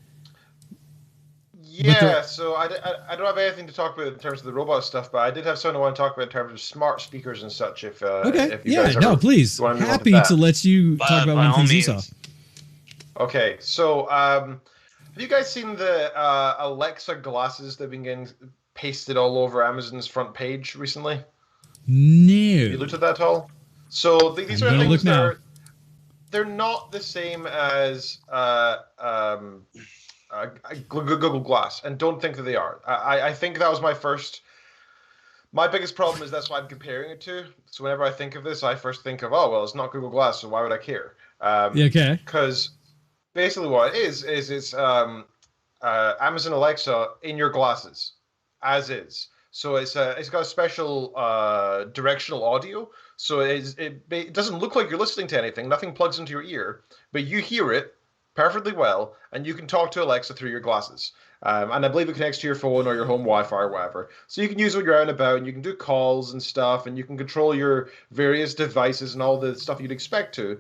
Yeah, so I don't have anything to talk about in terms of the robot stuff, but I did have something I want to talk about in terms of smart speakers and such. If you guys please, happy to let you talk about one thing you saw. Okay, so have you guys seen the Alexa glasses that have been getting pasted all over Amazon's front page recently? No. Have you looked at that at all? So these are things that they're not the same as Google Glass, and don't think that they are. I think that was my biggest problem is that's what I'm comparing it to. So whenever I think of this, I first think of, oh, well, it's not Google Glass, so why would I care? Okay. Because basically what it is it's Amazon Alexa in your glasses, as is. So it's got a special directional audio. So it doesn't look like you're listening to anything. Nothing plugs into your ear, but you hear it perfectly well, and you can talk to Alexa through your glasses. And I believe it connects to your phone or your home Wi-Fi or whatever. So you can use it when you're out and about, and you can do calls and stuff, and you can control your various devices and all the stuff you'd expect to.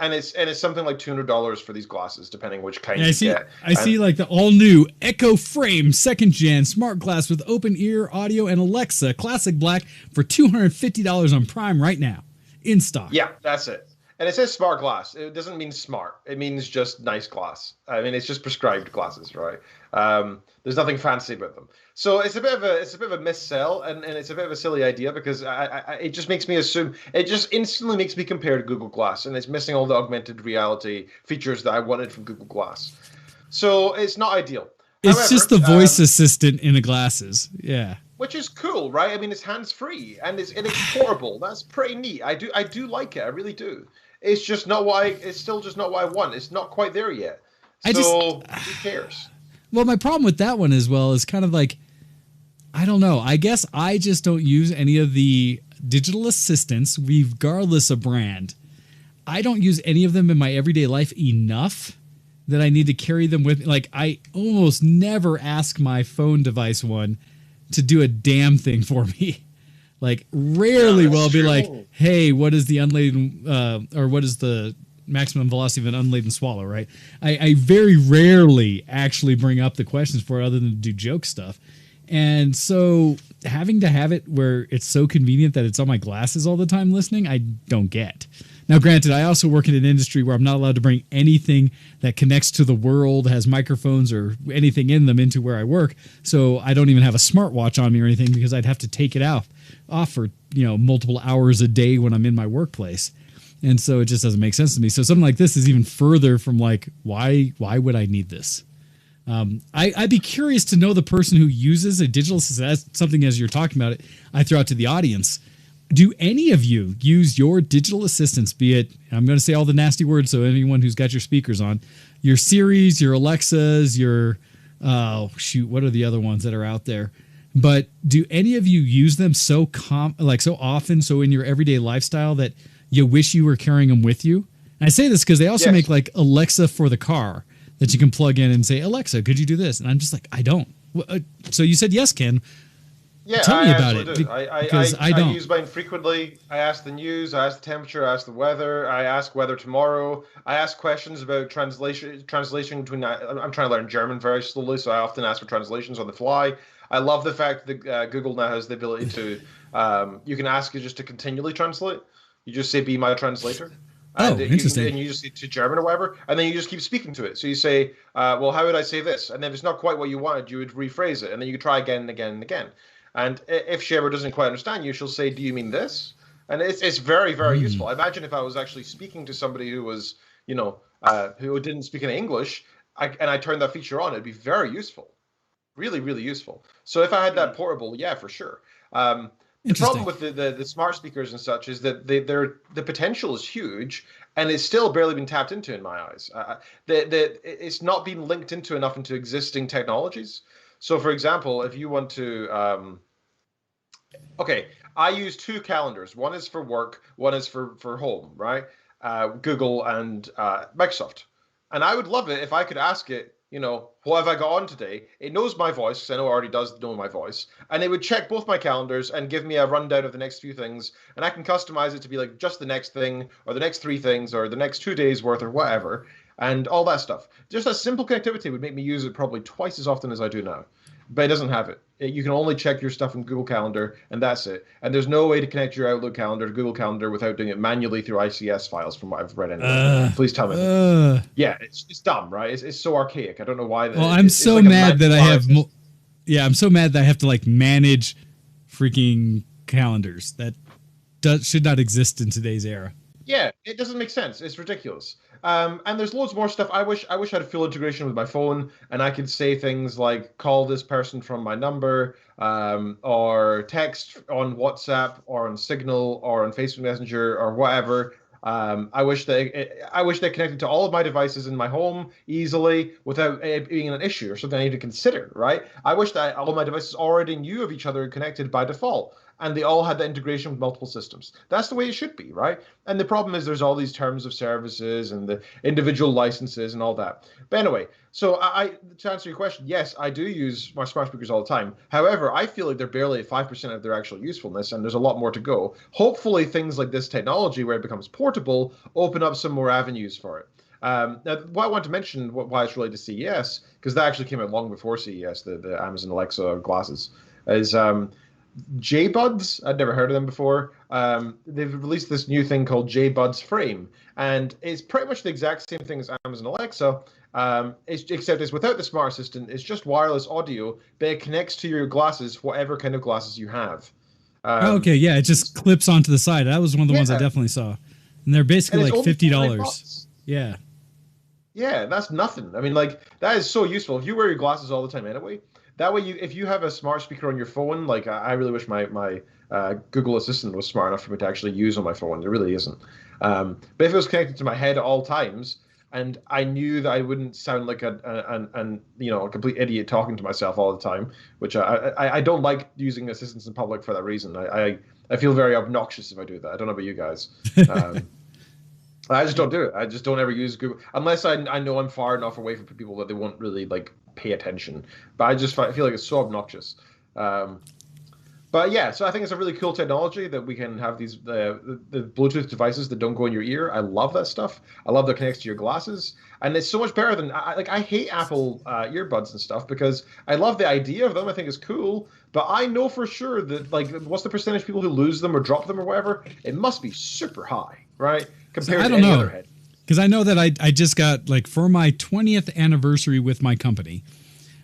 And it's something like $200 for these glasses, depending which kind you get. I see like the all-new Echo Frame 2nd Gen smart glass with open ear audio and Alexa Classic Black for $250 on Prime right now, in stock. Yeah, that's it. And it says smart glass. It doesn't mean smart. It means just nice glass. I mean, it's just prescribed glasses, right? There's nothing fancy about them. So it's a bit of a missell, and it's a bit of a silly idea because it just makes me assume, it just instantly makes me compare to Google Glass, and it's missing all the augmented reality features that I wanted from Google Glass. So it's not ideal. It's just the voice assistant in the glasses. Yeah. Which is cool, right? I mean, it's hands-free and it's portable. That's pretty neat. I do like it. I really do. It's just not why. It's still just not what I want. It's not quite there yet. So who cares? Well, my problem with that one as well is kind of like, I don't know. I guess I just don't use any of the digital assistants, regardless of brand. I don't use any of them in my everyday life enough that I need to carry them with me. Like, I almost never ask my phone device one to do a damn thing for me. Like, rarely will I be like, hey, what is the unladen, or what is the maximum velocity of an unladen swallow, right? I very rarely actually bring up the questions for it other than to do joke stuff. And so having to have it where it's so convenient that it's on my glasses all the time listening, I don't get. Now, granted, I also work in an industry where I'm not allowed to bring anything that connects to the world, has microphones or anything in them into where I work. So I don't even have a smartwatch on me or anything because I'd have to take it off for, multiple hours a day when I'm in my workplace. And so it just doesn't make sense to me. So something like this is even further from like, why would I need this? I'd be curious to know the person who uses a digital assistant. That's something, as you're talking about it, I throw out to the audience. Do any of you use your digital assistants, be it, I'm going to say all the nasty words, so anyone who's got your speakers on, your Siris, your Alexas, your, what are the other ones that are out there? But do any of you use them so often, so in your everyday lifestyle that you wish you were carrying them with you? And I say this because they also make like Alexa for the car that you can plug in and say, Alexa, could you do this? And I'm just like, I don't. So you said yes, Ken. Yeah, tell me about it. Because I use mine frequently. I ask the news, I ask the temperature, I ask the weather, I ask weather tomorrow. I ask questions about translation between. I'm trying to learn German very slowly, so I often ask for translations on the fly. I love the fact that Google now has the ability to. You can ask it just to continually translate. You just say, "Be my translator." Interesting. And you just say to German or whatever, and then you just keep speaking to it. So you say, "Well, how would I say this?" And then if it's not quite what you wanted, you would rephrase it, and then you could try again and again and again. And if she ever doesn't quite understand you, she'll say, "Do you mean this?" And it's very, very useful. Imagine if I was actually speaking to somebody who was, who didn't speak any English, and I turned that feature on, it'd be very useful. Really, really useful. So if I had that portable, yeah, for sure. The problem with the smart speakers and such is that the potential is huge, and it's still barely been tapped into in my eyes. It's not been linked into existing technologies. So, for example, if you want to, I use two calendars. One is for work, one is for home, right? Google and Microsoft. And I would love it if I could ask it, what have I got on today? It knows my voice, because I know it already does know my voice, and it would check both my calendars and give me a rundown of the next few things, and I can customize it to be like just the next thing, or the next 3 things, or the next 2 days worth, or whatever, and all that stuff. Just a simple connectivity would make me use it probably twice as often as I do now. But it doesn't have it. You can only check your stuff in Google Calendar, and that's it. And there's no way to connect your Outlook calendar to Google Calendar without doing it manually through ICS files, from what I've read anyway. Please tell me. Yeah, it's dumb, right? It's so archaic. I don't know why. Well, I'm so mad that I have. I'm so mad that I have to like manage freaking calendars. That should not exist in today's era. Yeah, it doesn't make sense. It's ridiculous. And there's loads more stuff. I wish I had full integration with my phone, and I could say things like call this person from my number, or text on WhatsApp or on Signal or on Facebook Messenger or whatever. I wish they connected to all of my devices in my home easily without it being an issue or something I need to consider, right? I wish that all of my devices already knew of each other and connected by default, and they all had the integration with multiple systems. That's the way it should be, right? And the problem is there's all these terms of services and the individual licenses and all that. But anyway, so to answer your question, yes, I do use my smart speakers all the time. However, I feel like they're barely at 5% of their actual usefulness, and there's a lot more to go. Hopefully, things like this technology, where it becomes portable, open up some more avenues for it. Now, what I want to mention, why it's related to CES, because that actually came out long before CES, the Amazon Alexa glasses, is J-Buds. I'd never heard of them before. They've released this new thing called J-Buds Frame, and it's pretty much the exact same thing as Amazon Alexa, except it's without the smart assistant. It's just wireless audio, but it connects to your glasses, whatever kind of glasses you have. Okay, yeah, it just clips onto the side. That was one of the ones I definitely saw, and they're basically like $50. Yeah. Yeah, that's nothing. I mean, like, that is so useful. If you wear your glasses all the time anyway, that way, if you have a smart speaker on your phone, like I really wish my Google Assistant was smart enough for me to actually use on my phone. It really isn't. But if it was connected to my head at all times, and I knew that I wouldn't sound like a complete idiot talking to myself all the time, which I don't like using assistants in public for that reason. I feel very obnoxious if I do that. I don't know about you guys. I just don't do it. I just don't ever use Google unless I know I'm far enough away from people that they won't really like pay attention. But I feel like it's so obnoxious. But yeah, so I think it's a really cool technology that we can have these the Bluetooth devices that don't go in your ear. I love that stuff. I love that it connects to your glasses, and it's so much better than I hate Apple earbuds and stuff because I love the idea of them. I think it's cool, but I know for sure that like what's the percentage of people who lose them or drop them or whatever? It must be super high, right? Compared to any other head. Because I know that I just got, like, for my 20th anniversary with my company,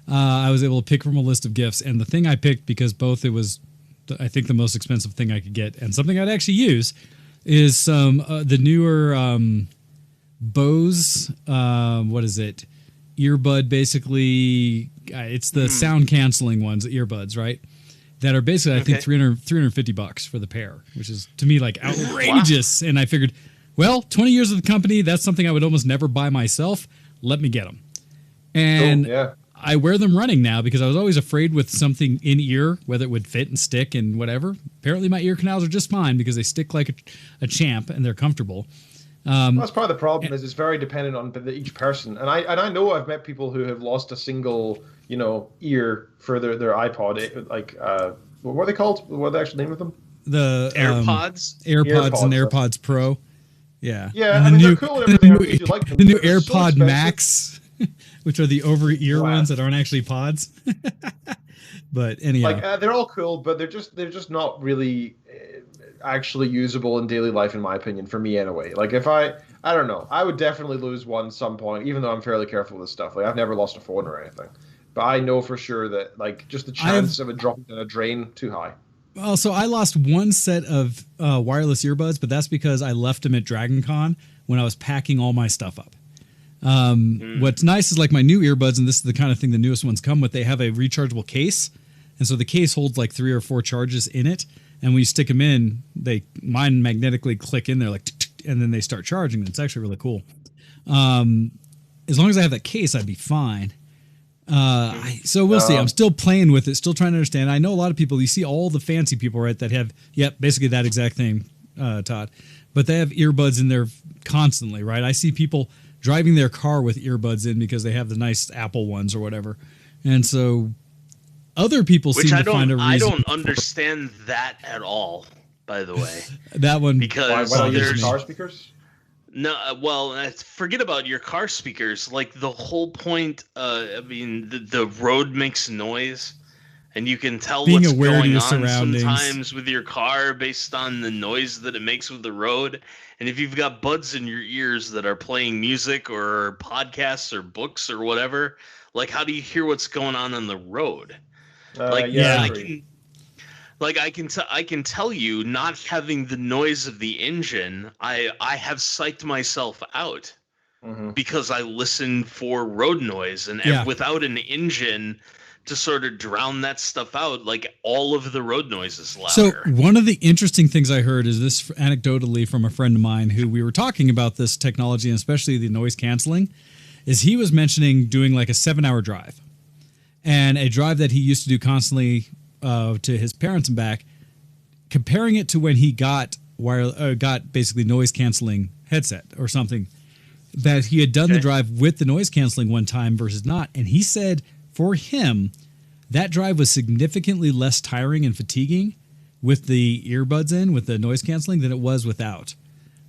I was able to pick from a list of gifts. And the thing I picked, because both it was, I think, the most expensive thing I could get and something I'd actually use, is some the newer Bose, what is it? Earbud, basically. It's the sound-canceling ones, earbuds, right? That are basically, I think, $350 for the pair, which is, to me, like, outrageous. Wow. And I figured, well, 20 years of the company, that's something I would almost never buy myself. Let me get them. And I wear them running now because I was always afraid with something in ear, whether it would fit and stick and whatever. Apparently my ear canals are just fine because they stick like a champ and they're comfortable. Well, that's part of the problem is it's very dependent on each person. And I know I've met people who have lost a single, ear for their iPod. What were they called? What are the actual name of them? The AirPods? AirPods and AirPods Pro. Yeah. Yeah, and they're cool and everything. The new AirPod Max, which are the over-ear ones that aren't actually pods. But anyhow. They're all cool, but they're just not really actually usable in daily life, in my opinion, for me anyway. Like, if I don't know, I would definitely lose one some point, even though I'm fairly careful with this stuff. Like, I've never lost a phone or anything. But I know for sure that, like, just the chance of it dropping in a drain, too high. Well, so I lost one set of wireless earbuds, but that's because I left them at Dragon Con when I was packing all my stuff up. What's nice is like my new earbuds, and this is the kind of thing the newest ones come with, they have a rechargeable case. And so the case holds like 3 or 4 charges in it. And when you stick them in, mine magnetically click in there, like, and then they start charging. It's actually really cool. As long as I have that case, I'd be fine. So we'll see. I'm still playing with it, still trying to understand. I know a lot of people, you see all the fancy people, right, that have, basically that exact thing, Todd. But they have earbuds in there constantly, right? I see people driving their car with earbuds in because they have the nice Apple ones or whatever. And so other people seem to find a reason. I don't understand that at all, by the way. That one. Because why there's car speakers? No, well, forget about your car speakers. Like the whole point, I mean, the road makes noise, and you can tell Being what's aware going of your on surroundings. sometimes with your car based on the noise that it makes with the road. And if you've got buds in your ears that are playing music or podcasts or books or whatever, like how do you hear what's going on the road? I can tell you, not having the noise of the engine, I have psyched myself out because I listen for road noise, and without an engine to sort of drown that stuff out, like all of the road noise is louder. So one of the interesting things I heard is this anecdotally from a friend of mine who we were talking about this technology, and especially the noise canceling, is he was mentioning doing like a 7-hour drive, and a drive that he used to do constantly to his parents and back, comparing it to when he got basically noise canceling headset or something, that he had done the drive with the noise canceling one time versus not. And he said for him, that drive was significantly less tiring and fatiguing with the earbuds in, with the noise canceling, than it was without.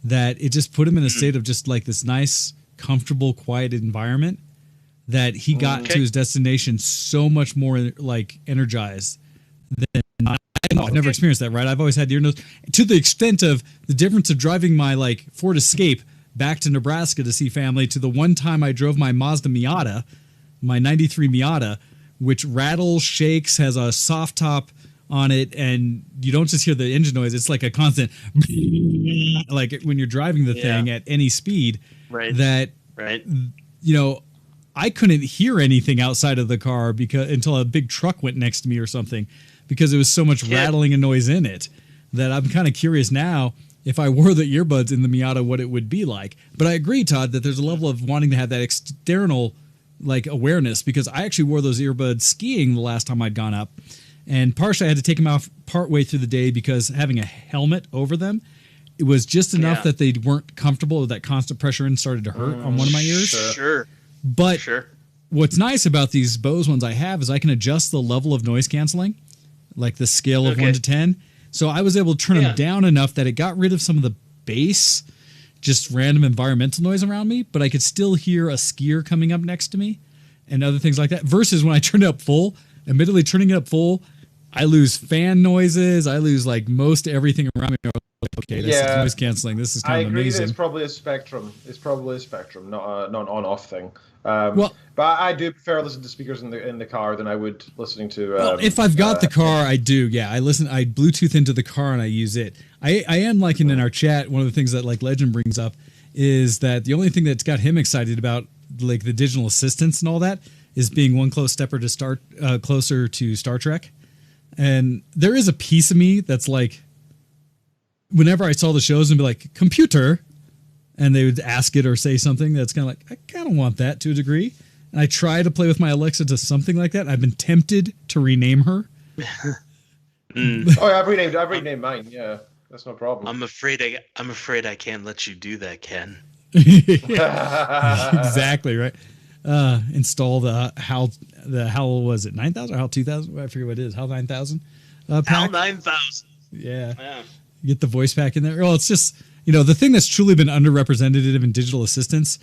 That it just put him in a state of just like this nice, comfortable, quiet environment that he got to his destination so much more like energized than I've never experienced that, right? I've always had ear noise to the extent of the difference of driving my like Ford Escape back to Nebraska to see family to the one time I drove my Mazda Miata, my 93 Miata, which rattles, shakes, has a soft top on it, and you don't just hear the engine noise. It's like a constant like when you're driving the thing at any speed. Right. You know, I couldn't hear anything outside of the car until a big truck went next to me or something, because there was so much rattling and noise in it that I'm kind of curious now if I wore the earbuds in the Miata what it would be like. But I agree, Todd, that there's a level of wanting to have that external like awareness, because I actually wore those earbuds skiing the last time I'd gone up, and partially I had to take them off partway through the day because having a helmet over them, it was just enough that they weren't comfortable with that constant pressure and started to hurt on one of my ears. Sure. But what's nice about these Bose ones I have is I can adjust the level of noise canceling, like the scale of 1 to 10. So I was able to turn them down enough that it got rid of some of the bass, just random environmental noise around me, but I could still hear a skier coming up next to me and other things like that. Versus when I turned it up full, admittedly turning it up full, I lose fan noises. I lose like most everything around me. Okay, this is noise canceling. This is kind of amazing. I agree. It's probably a spectrum. Not an on-off thing. But I do prefer listening to speakers in the car than I would listening to. Well, if I've got the car, I do. Yeah, I Bluetooth into the car and I use it. I am liking in our chat. One of the things that like Legend brings up is that the only thing that's got him excited about like the digital assistants and all that is being one close stepper to closer to Star Trek. And there is a piece of me that's like, whenever I saw the shows and be like, computer, and they would ask it or say something that's kind of like, I kind of want that to a degree. And I try to play with my Alexa to something like that. I've been tempted to rename her. Oh, I've renamed mine. Yeah, that's no problem. I'm afraid I can't let you do that, Ken. Exactly right. Install the HAL was it 9,000 or HAL 2,000? I forget what it is. HAL 9,000. HAL 9,000. Yeah. Get the voice pack in there. Well, it's just, the thing that's truly been underrepresented in digital assistants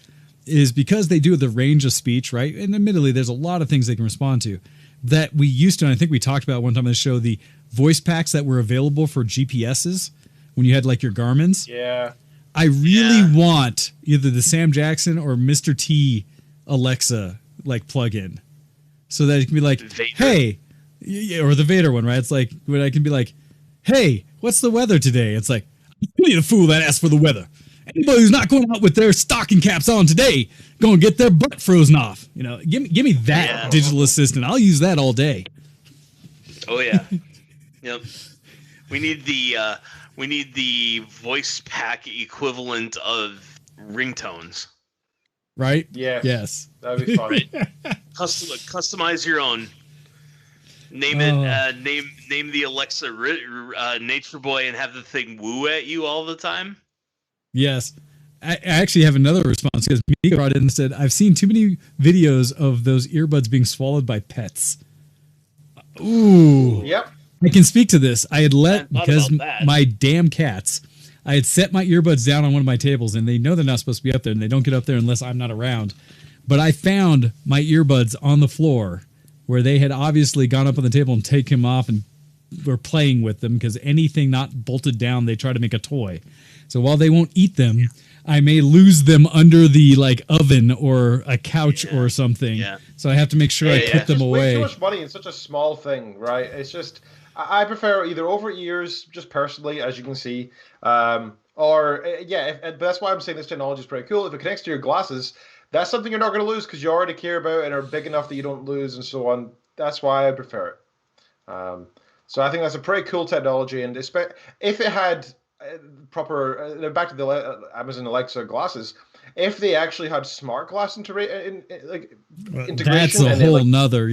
is because they do the range of speech, right? And admittedly, there's a lot of things they can respond to that we used to, and I think we talked about one time on the show, the voice packs that were available for GPSs when you had like your Garmin's. Yeah. I really want either the Sam Jackson or Mr. T Alexa like plug-in so that it can be like, hey, or the Vader one, right? It's like when I can be like, hey, what's the weather today? It's like, you need a fool that asks for the weather. Anybody who's not going out with their stocking caps on today, going to get their butt frozen off. Give me that digital assistant. I'll use that all day. Oh yeah. Yep. We need the voice pack equivalent of ringtones. Right? Yeah. Yes. That'd be fun. Right. Customize your own. Name it. Name the Alexa Nature Boy and have the thing woo at you all the time. Yes. I actually have another response because Mika brought in and said, I've seen too many videos of those earbuds being swallowed by pets. Ooh. Yep. I can speak to this. I had because my damn cats, I had set my earbuds down on one of my tables, and they know they're not supposed to be up there, and they don't get up there unless I'm not around. But I found my earbuds on the floor where they had obviously gone up on the table and taken them off and were playing with them, because anything not bolted down, they try to make a toy. So while they won't eat them, I may lose them under the oven or a couch or something. Yeah. So I have to make sure I put them away. Way too much money in such a small thing, right? It's just, I prefer either over ears, just personally, as you can see, or but that's why I'm saying this technology is pretty cool. If it connects to your glasses, that's something you're not going to lose because you already care about and are big enough that you don't lose and so on. That's why I prefer it. So I think that's a pretty cool technology, and if it had proper, back to the Amazon Alexa glasses, if they actually had smart glass integration, that's a whole nother,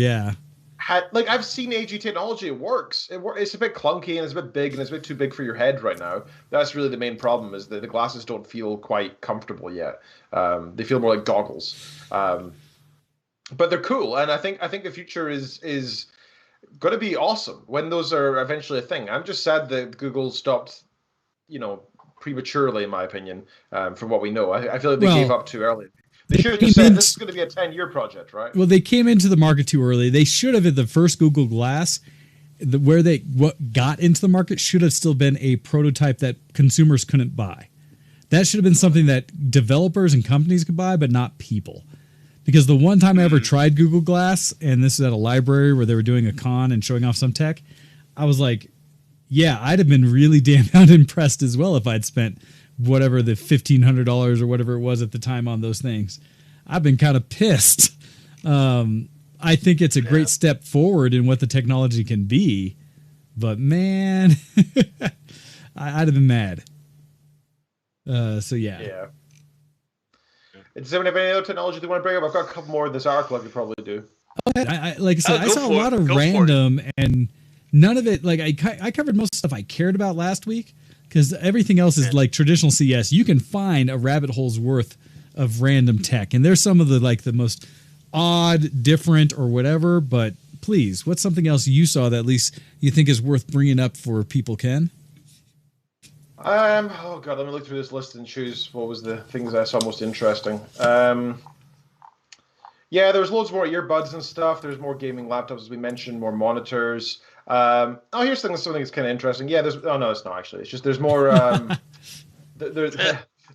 I've seen AG technology, it works. It's a bit clunky and it's a bit big and it's a bit too big for your head right now. That's really the main problem, is that the glasses don't feel quite comfortable yet. They feel more like goggles, but they're cool, and I think the future is going to be awesome when those are eventually a thing. I'm just sad that Google stopped, prematurely, in my opinion, from what we know. I feel like they gave up too early. They should have just said this is going to be a 10-year project, right? Well, they came into the market too early. They should have, at the first Google Glass, what got into the market should have still been a prototype that consumers couldn't buy. That should have been something that developers and companies could buy, but not people. Because the one time I ever tried Google Glass, and this is at a library where they were doing a con and showing off some tech, I was like, yeah, I'd have been really damn impressed as well if I'd spent whatever the $1,500 or whatever it was at the time on those things. I've been kind of pissed. I think it's a great step forward in what the technology can be, but man, I'd have been mad. Yeah. Does anyone have any other technology they want to bring up? I've got a couple more in this article I could probably do. Like I said, I saw a lot of random, and none of it, I covered most stuff I cared about last week, because everything else is like traditional CES. You can find a rabbit hole's worth of random tech, and there's some of the most odd, different, or whatever, but please, what's something else you saw that at least you think is worth bringing up for people, Ken? Oh god, let me look through this list and choose what was the things I saw most interesting. There's loads more earbuds and stuff. There's more gaming laptops, as we mentioned, more monitors. Here's something that's kind of interesting. Yeah, it's not actually. It's just there's more.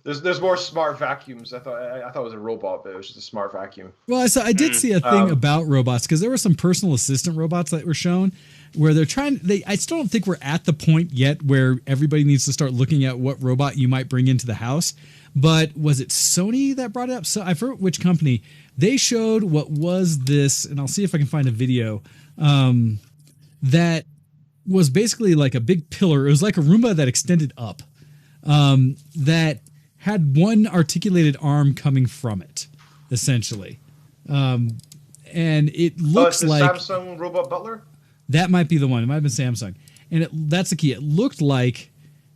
There's more smart vacuums. I thought it was a robot, but it was just a smart vacuum. Well, I did see a thing about robots, because there were some personal assistant robots that were shown where they're trying. I still don't think we're at the point yet where everybody needs to start looking at what robot you might bring into the house. But was it Sony that brought it up? So I forget which company. They showed what was this, and I'll see if I can find a video. That was basically like a big pillar. It was like a Roomba that extended up. That had one articulated arm coming from it, essentially. And it looks like Samsung Robot Butler? That might be the one. It might have been Samsung. And that's the key. It looked like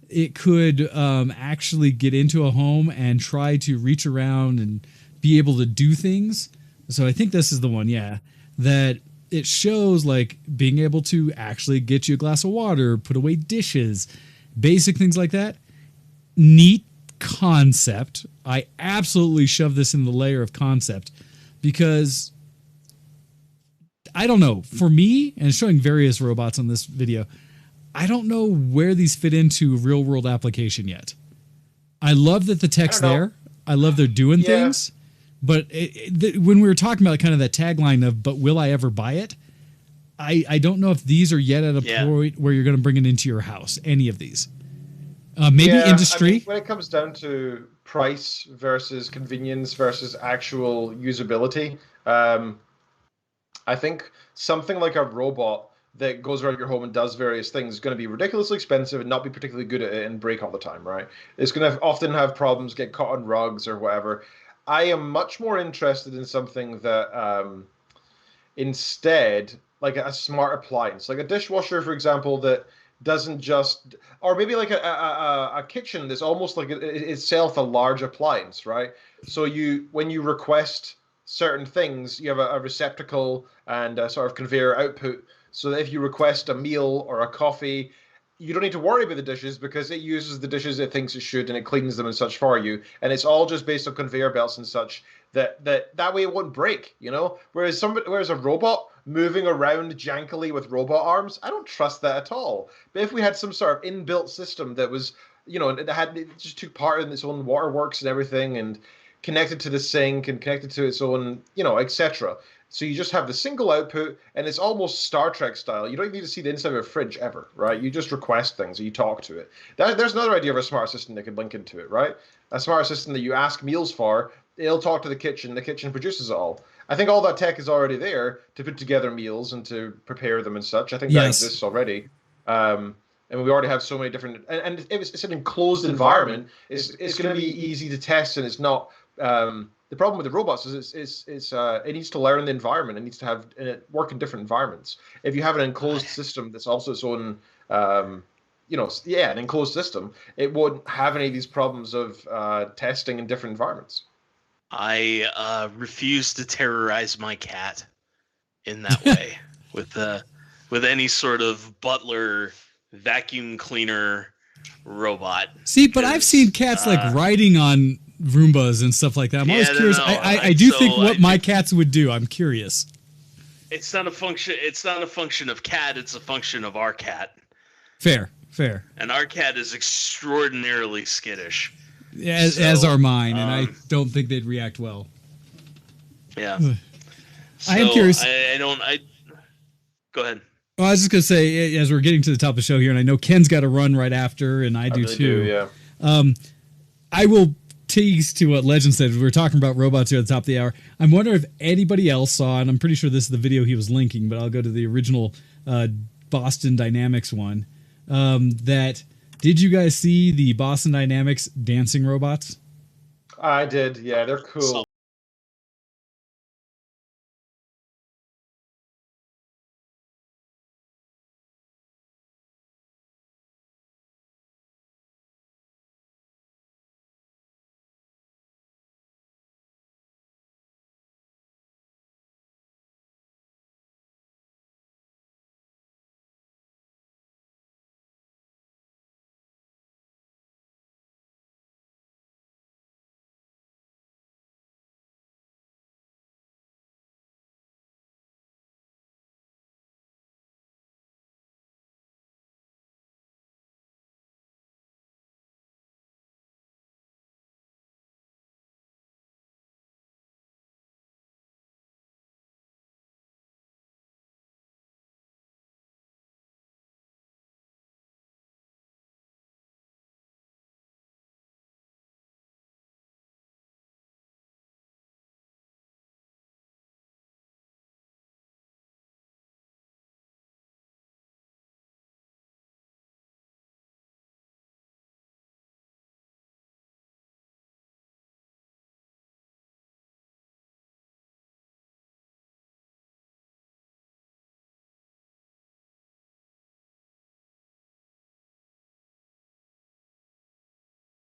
it could actually get into a home and try to reach around and be able to do things. So I think this is the one, that it shows like being able to actually get you a glass of water, put away dishes, basic things like that. Neat concept. I absolutely shove this in the layer of concept because I don't know. For me, and showing various robots on this video, I don't know where these fit into real world application yet. I love that the tech's there. I love they're doing things. But when we were talking about kind of that tagline of, but will I ever buy it? I don't know if these are yet at a point where you're going to bring it into your house. Any of these. Maybe industry. I mean, when it comes down to price versus convenience versus actual usability, I think something like a robot that goes around your home and does various things is going to be ridiculously expensive and not be particularly good at it and break all the time, right? It's going to often have problems, get caught on rugs or whatever. I am much more interested in something that instead, like a smart appliance, like a dishwasher, for example, that doesn't just, or maybe like a kitchen that's almost like itself a large appliance, right? So when you request certain things, you have a receptacle and a sort of conveyor output, so that if you request a meal or a coffee, you don't need to worry about the dishes because it uses the dishes it thinks it should and it cleans them and such for you, and it's all just based on conveyor belts and such, that way it won't break, you know. Whereas a robot moving around jankily with robot arms, I don't trust that at all. But if we had some sort of inbuilt system that was, you know, it just took part in its own waterworks and everything, and connected to the sink and connected to its own, you know, etc. So you just have the single output, and it's almost Star Trek style. You don't even need to see the inside of a fridge ever, right? You just request things, or you talk to it. There's another idea of a smart assistant that could link into it, right? A smart assistant that you ask meals for, it'll talk to the kitchen produces it all. I think all that tech is already there to put together meals and to prepare them and such. I think that exists already. And we already have so many different, and if it's an enclosed environment, it's going to be easy to test, and it's not. The problem with the robots is it needs to learn the environment. It needs to have work in different environments. If you have an enclosed system that's also its own, an enclosed system, it won't have any of these problems of testing in different environments. I refuse to terrorize my cat in that way with any sort of butler, vacuum cleaner robot. See, but I've seen cats like riding on Roombas and stuff like that. I'm always curious. I do think what my cats would do. I'm curious. It's not a function. It's not a function of cat. It's a function of our cat. Fair. And our cat is extraordinarily skittish. As are mine, and I don't think they'd react well. Yeah. So I am curious. Go ahead. Well, I was just going to say, as we're getting to the top of the show here, and I know Ken's got to run right after, and I do too. Yeah. I will tease to what Legend said. We were talking about robots here at the top of the hour. I'm wondering if anybody else saw, and I'm pretty sure this is the video he was linking, but I'll go to the original Boston Dynamics one. Did you guys see the Boston Dynamics dancing robots? I did. Yeah, they're cool.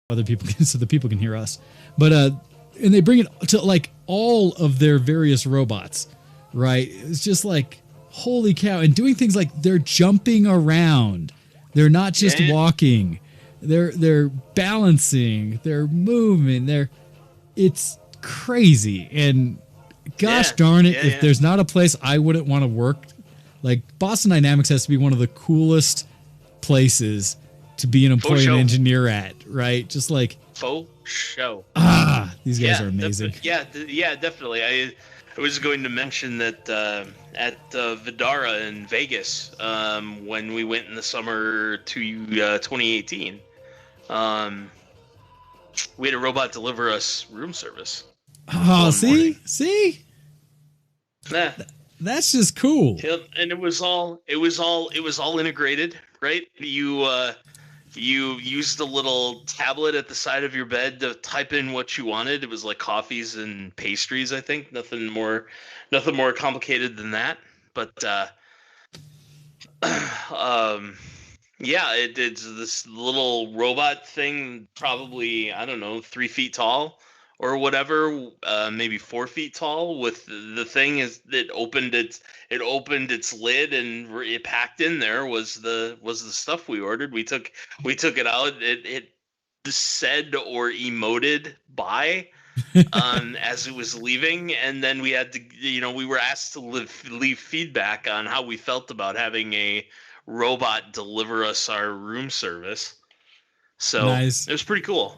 Other people so the people can hear us, but and they bring it to like all of their various robots, right? It's just like, holy cow. And doing things like they're jumping around, they're not just walking, they're balancing, they're moving, it's crazy. And gosh darn it, if there's not a place I wouldn't want to work, like Boston Dynamics has to be one of the coolest places to be an employee and engineer at, right? Just like faux show. These guys are amazing. Definitely. I was going to mention that at Vidara in Vegas, when we went in the summer to 2018, we had a robot deliver us room service. Oh, see? Yeah. That's just cool. Yep. And it was all integrated, right? You used a little tablet at the side of your bed to type in what you wanted. It was like coffees and pastries, I think. Nothing more complicated than that. But Yeah, it's this little robot thing, probably, I don't know, 3 feet tall or whatever, maybe 4 feet tall. With the thing is, it opened its lid, and it packed in there was the stuff we ordered. We took it out. It said or emoted buy as it was leaving, and then we had to, we were asked to leave feedback on how we felt about having a robot deliver us our room service. So nice. It was pretty cool.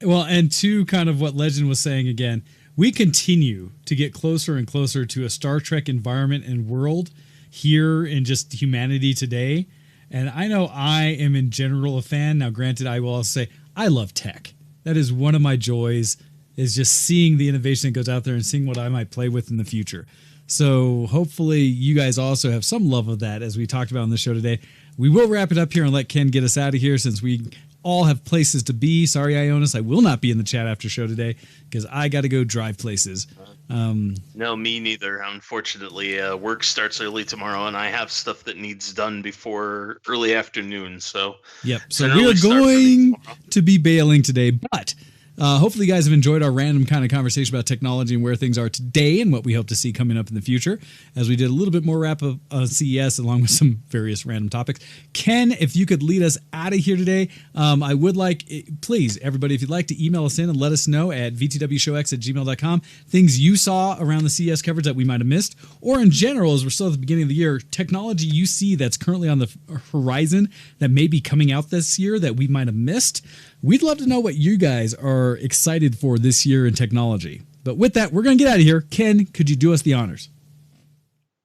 Well, and to kind of what Legend was saying again, we continue to get closer and closer to a Star Trek environment and world here in just humanity today. And I know I am in general a fan. Now, granted, I will also say I love tech. That is one of my joys, is just seeing the innovation that goes out there and seeing what I might play with in the future. So hopefully you guys also have some love of that, as we talked about on the show today. We will wrap it up here and let Ken get us out of here, since we all have places to be. Sorry, Ionis, I will not be in the chat after show today because I got to go drive places. No, me neither. Unfortunately, work starts early tomorrow, and I have stuff that needs done before early afternoon. So yep. So we are going to be bailing today, but hopefully you guys have enjoyed our random kind of conversation about technology and where things are today and what we hope to see coming up in the future, as we did a little bit more wrap of CES along with some various random topics. Ken, if you could lead us out of here today, I would like, please, everybody, if you'd like to email us in and let us know at VtWShowX@gmail.com, things you saw around the CES coverage that we might have missed, or in general, as we're still at the beginning of the year, technology you see that's currently on the horizon that may be coming out this year that we might have missed. We'd love to know what you guys are excited for this year in technology. But with that, we're going to get out of here. Ken, could you do us the honors?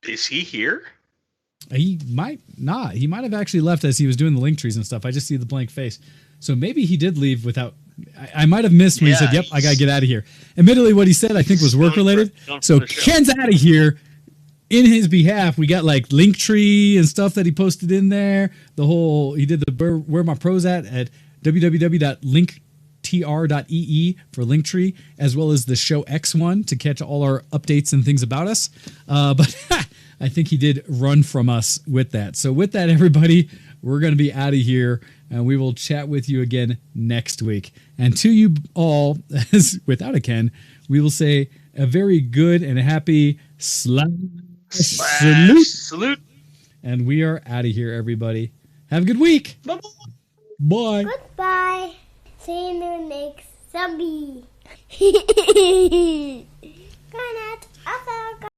Is he here? He might not. He might have actually left as he was doing the link trees and stuff. I just see the blank face. So maybe he did leave without... I might have missed when he said, yep, I got to get out of here. Admittedly, what he said, I think, was work-related. So Ken's out of here. In his behalf, we got like Linktree and stuff that he posted in there. The whole... He did the Where My Pros at www.linktr.ee for Linktree, as well as the ShowX one to catch all our updates and things about us. But I think he did run from us with that. So with that, everybody, we're going to be out of here, and we will chat with you again next week. And to you all, as without a Ken, we will say a very good and happy salute. And we are out of here, everybody. Have a good week. Bye-bye. Bye. Goodbye. See you next zombie.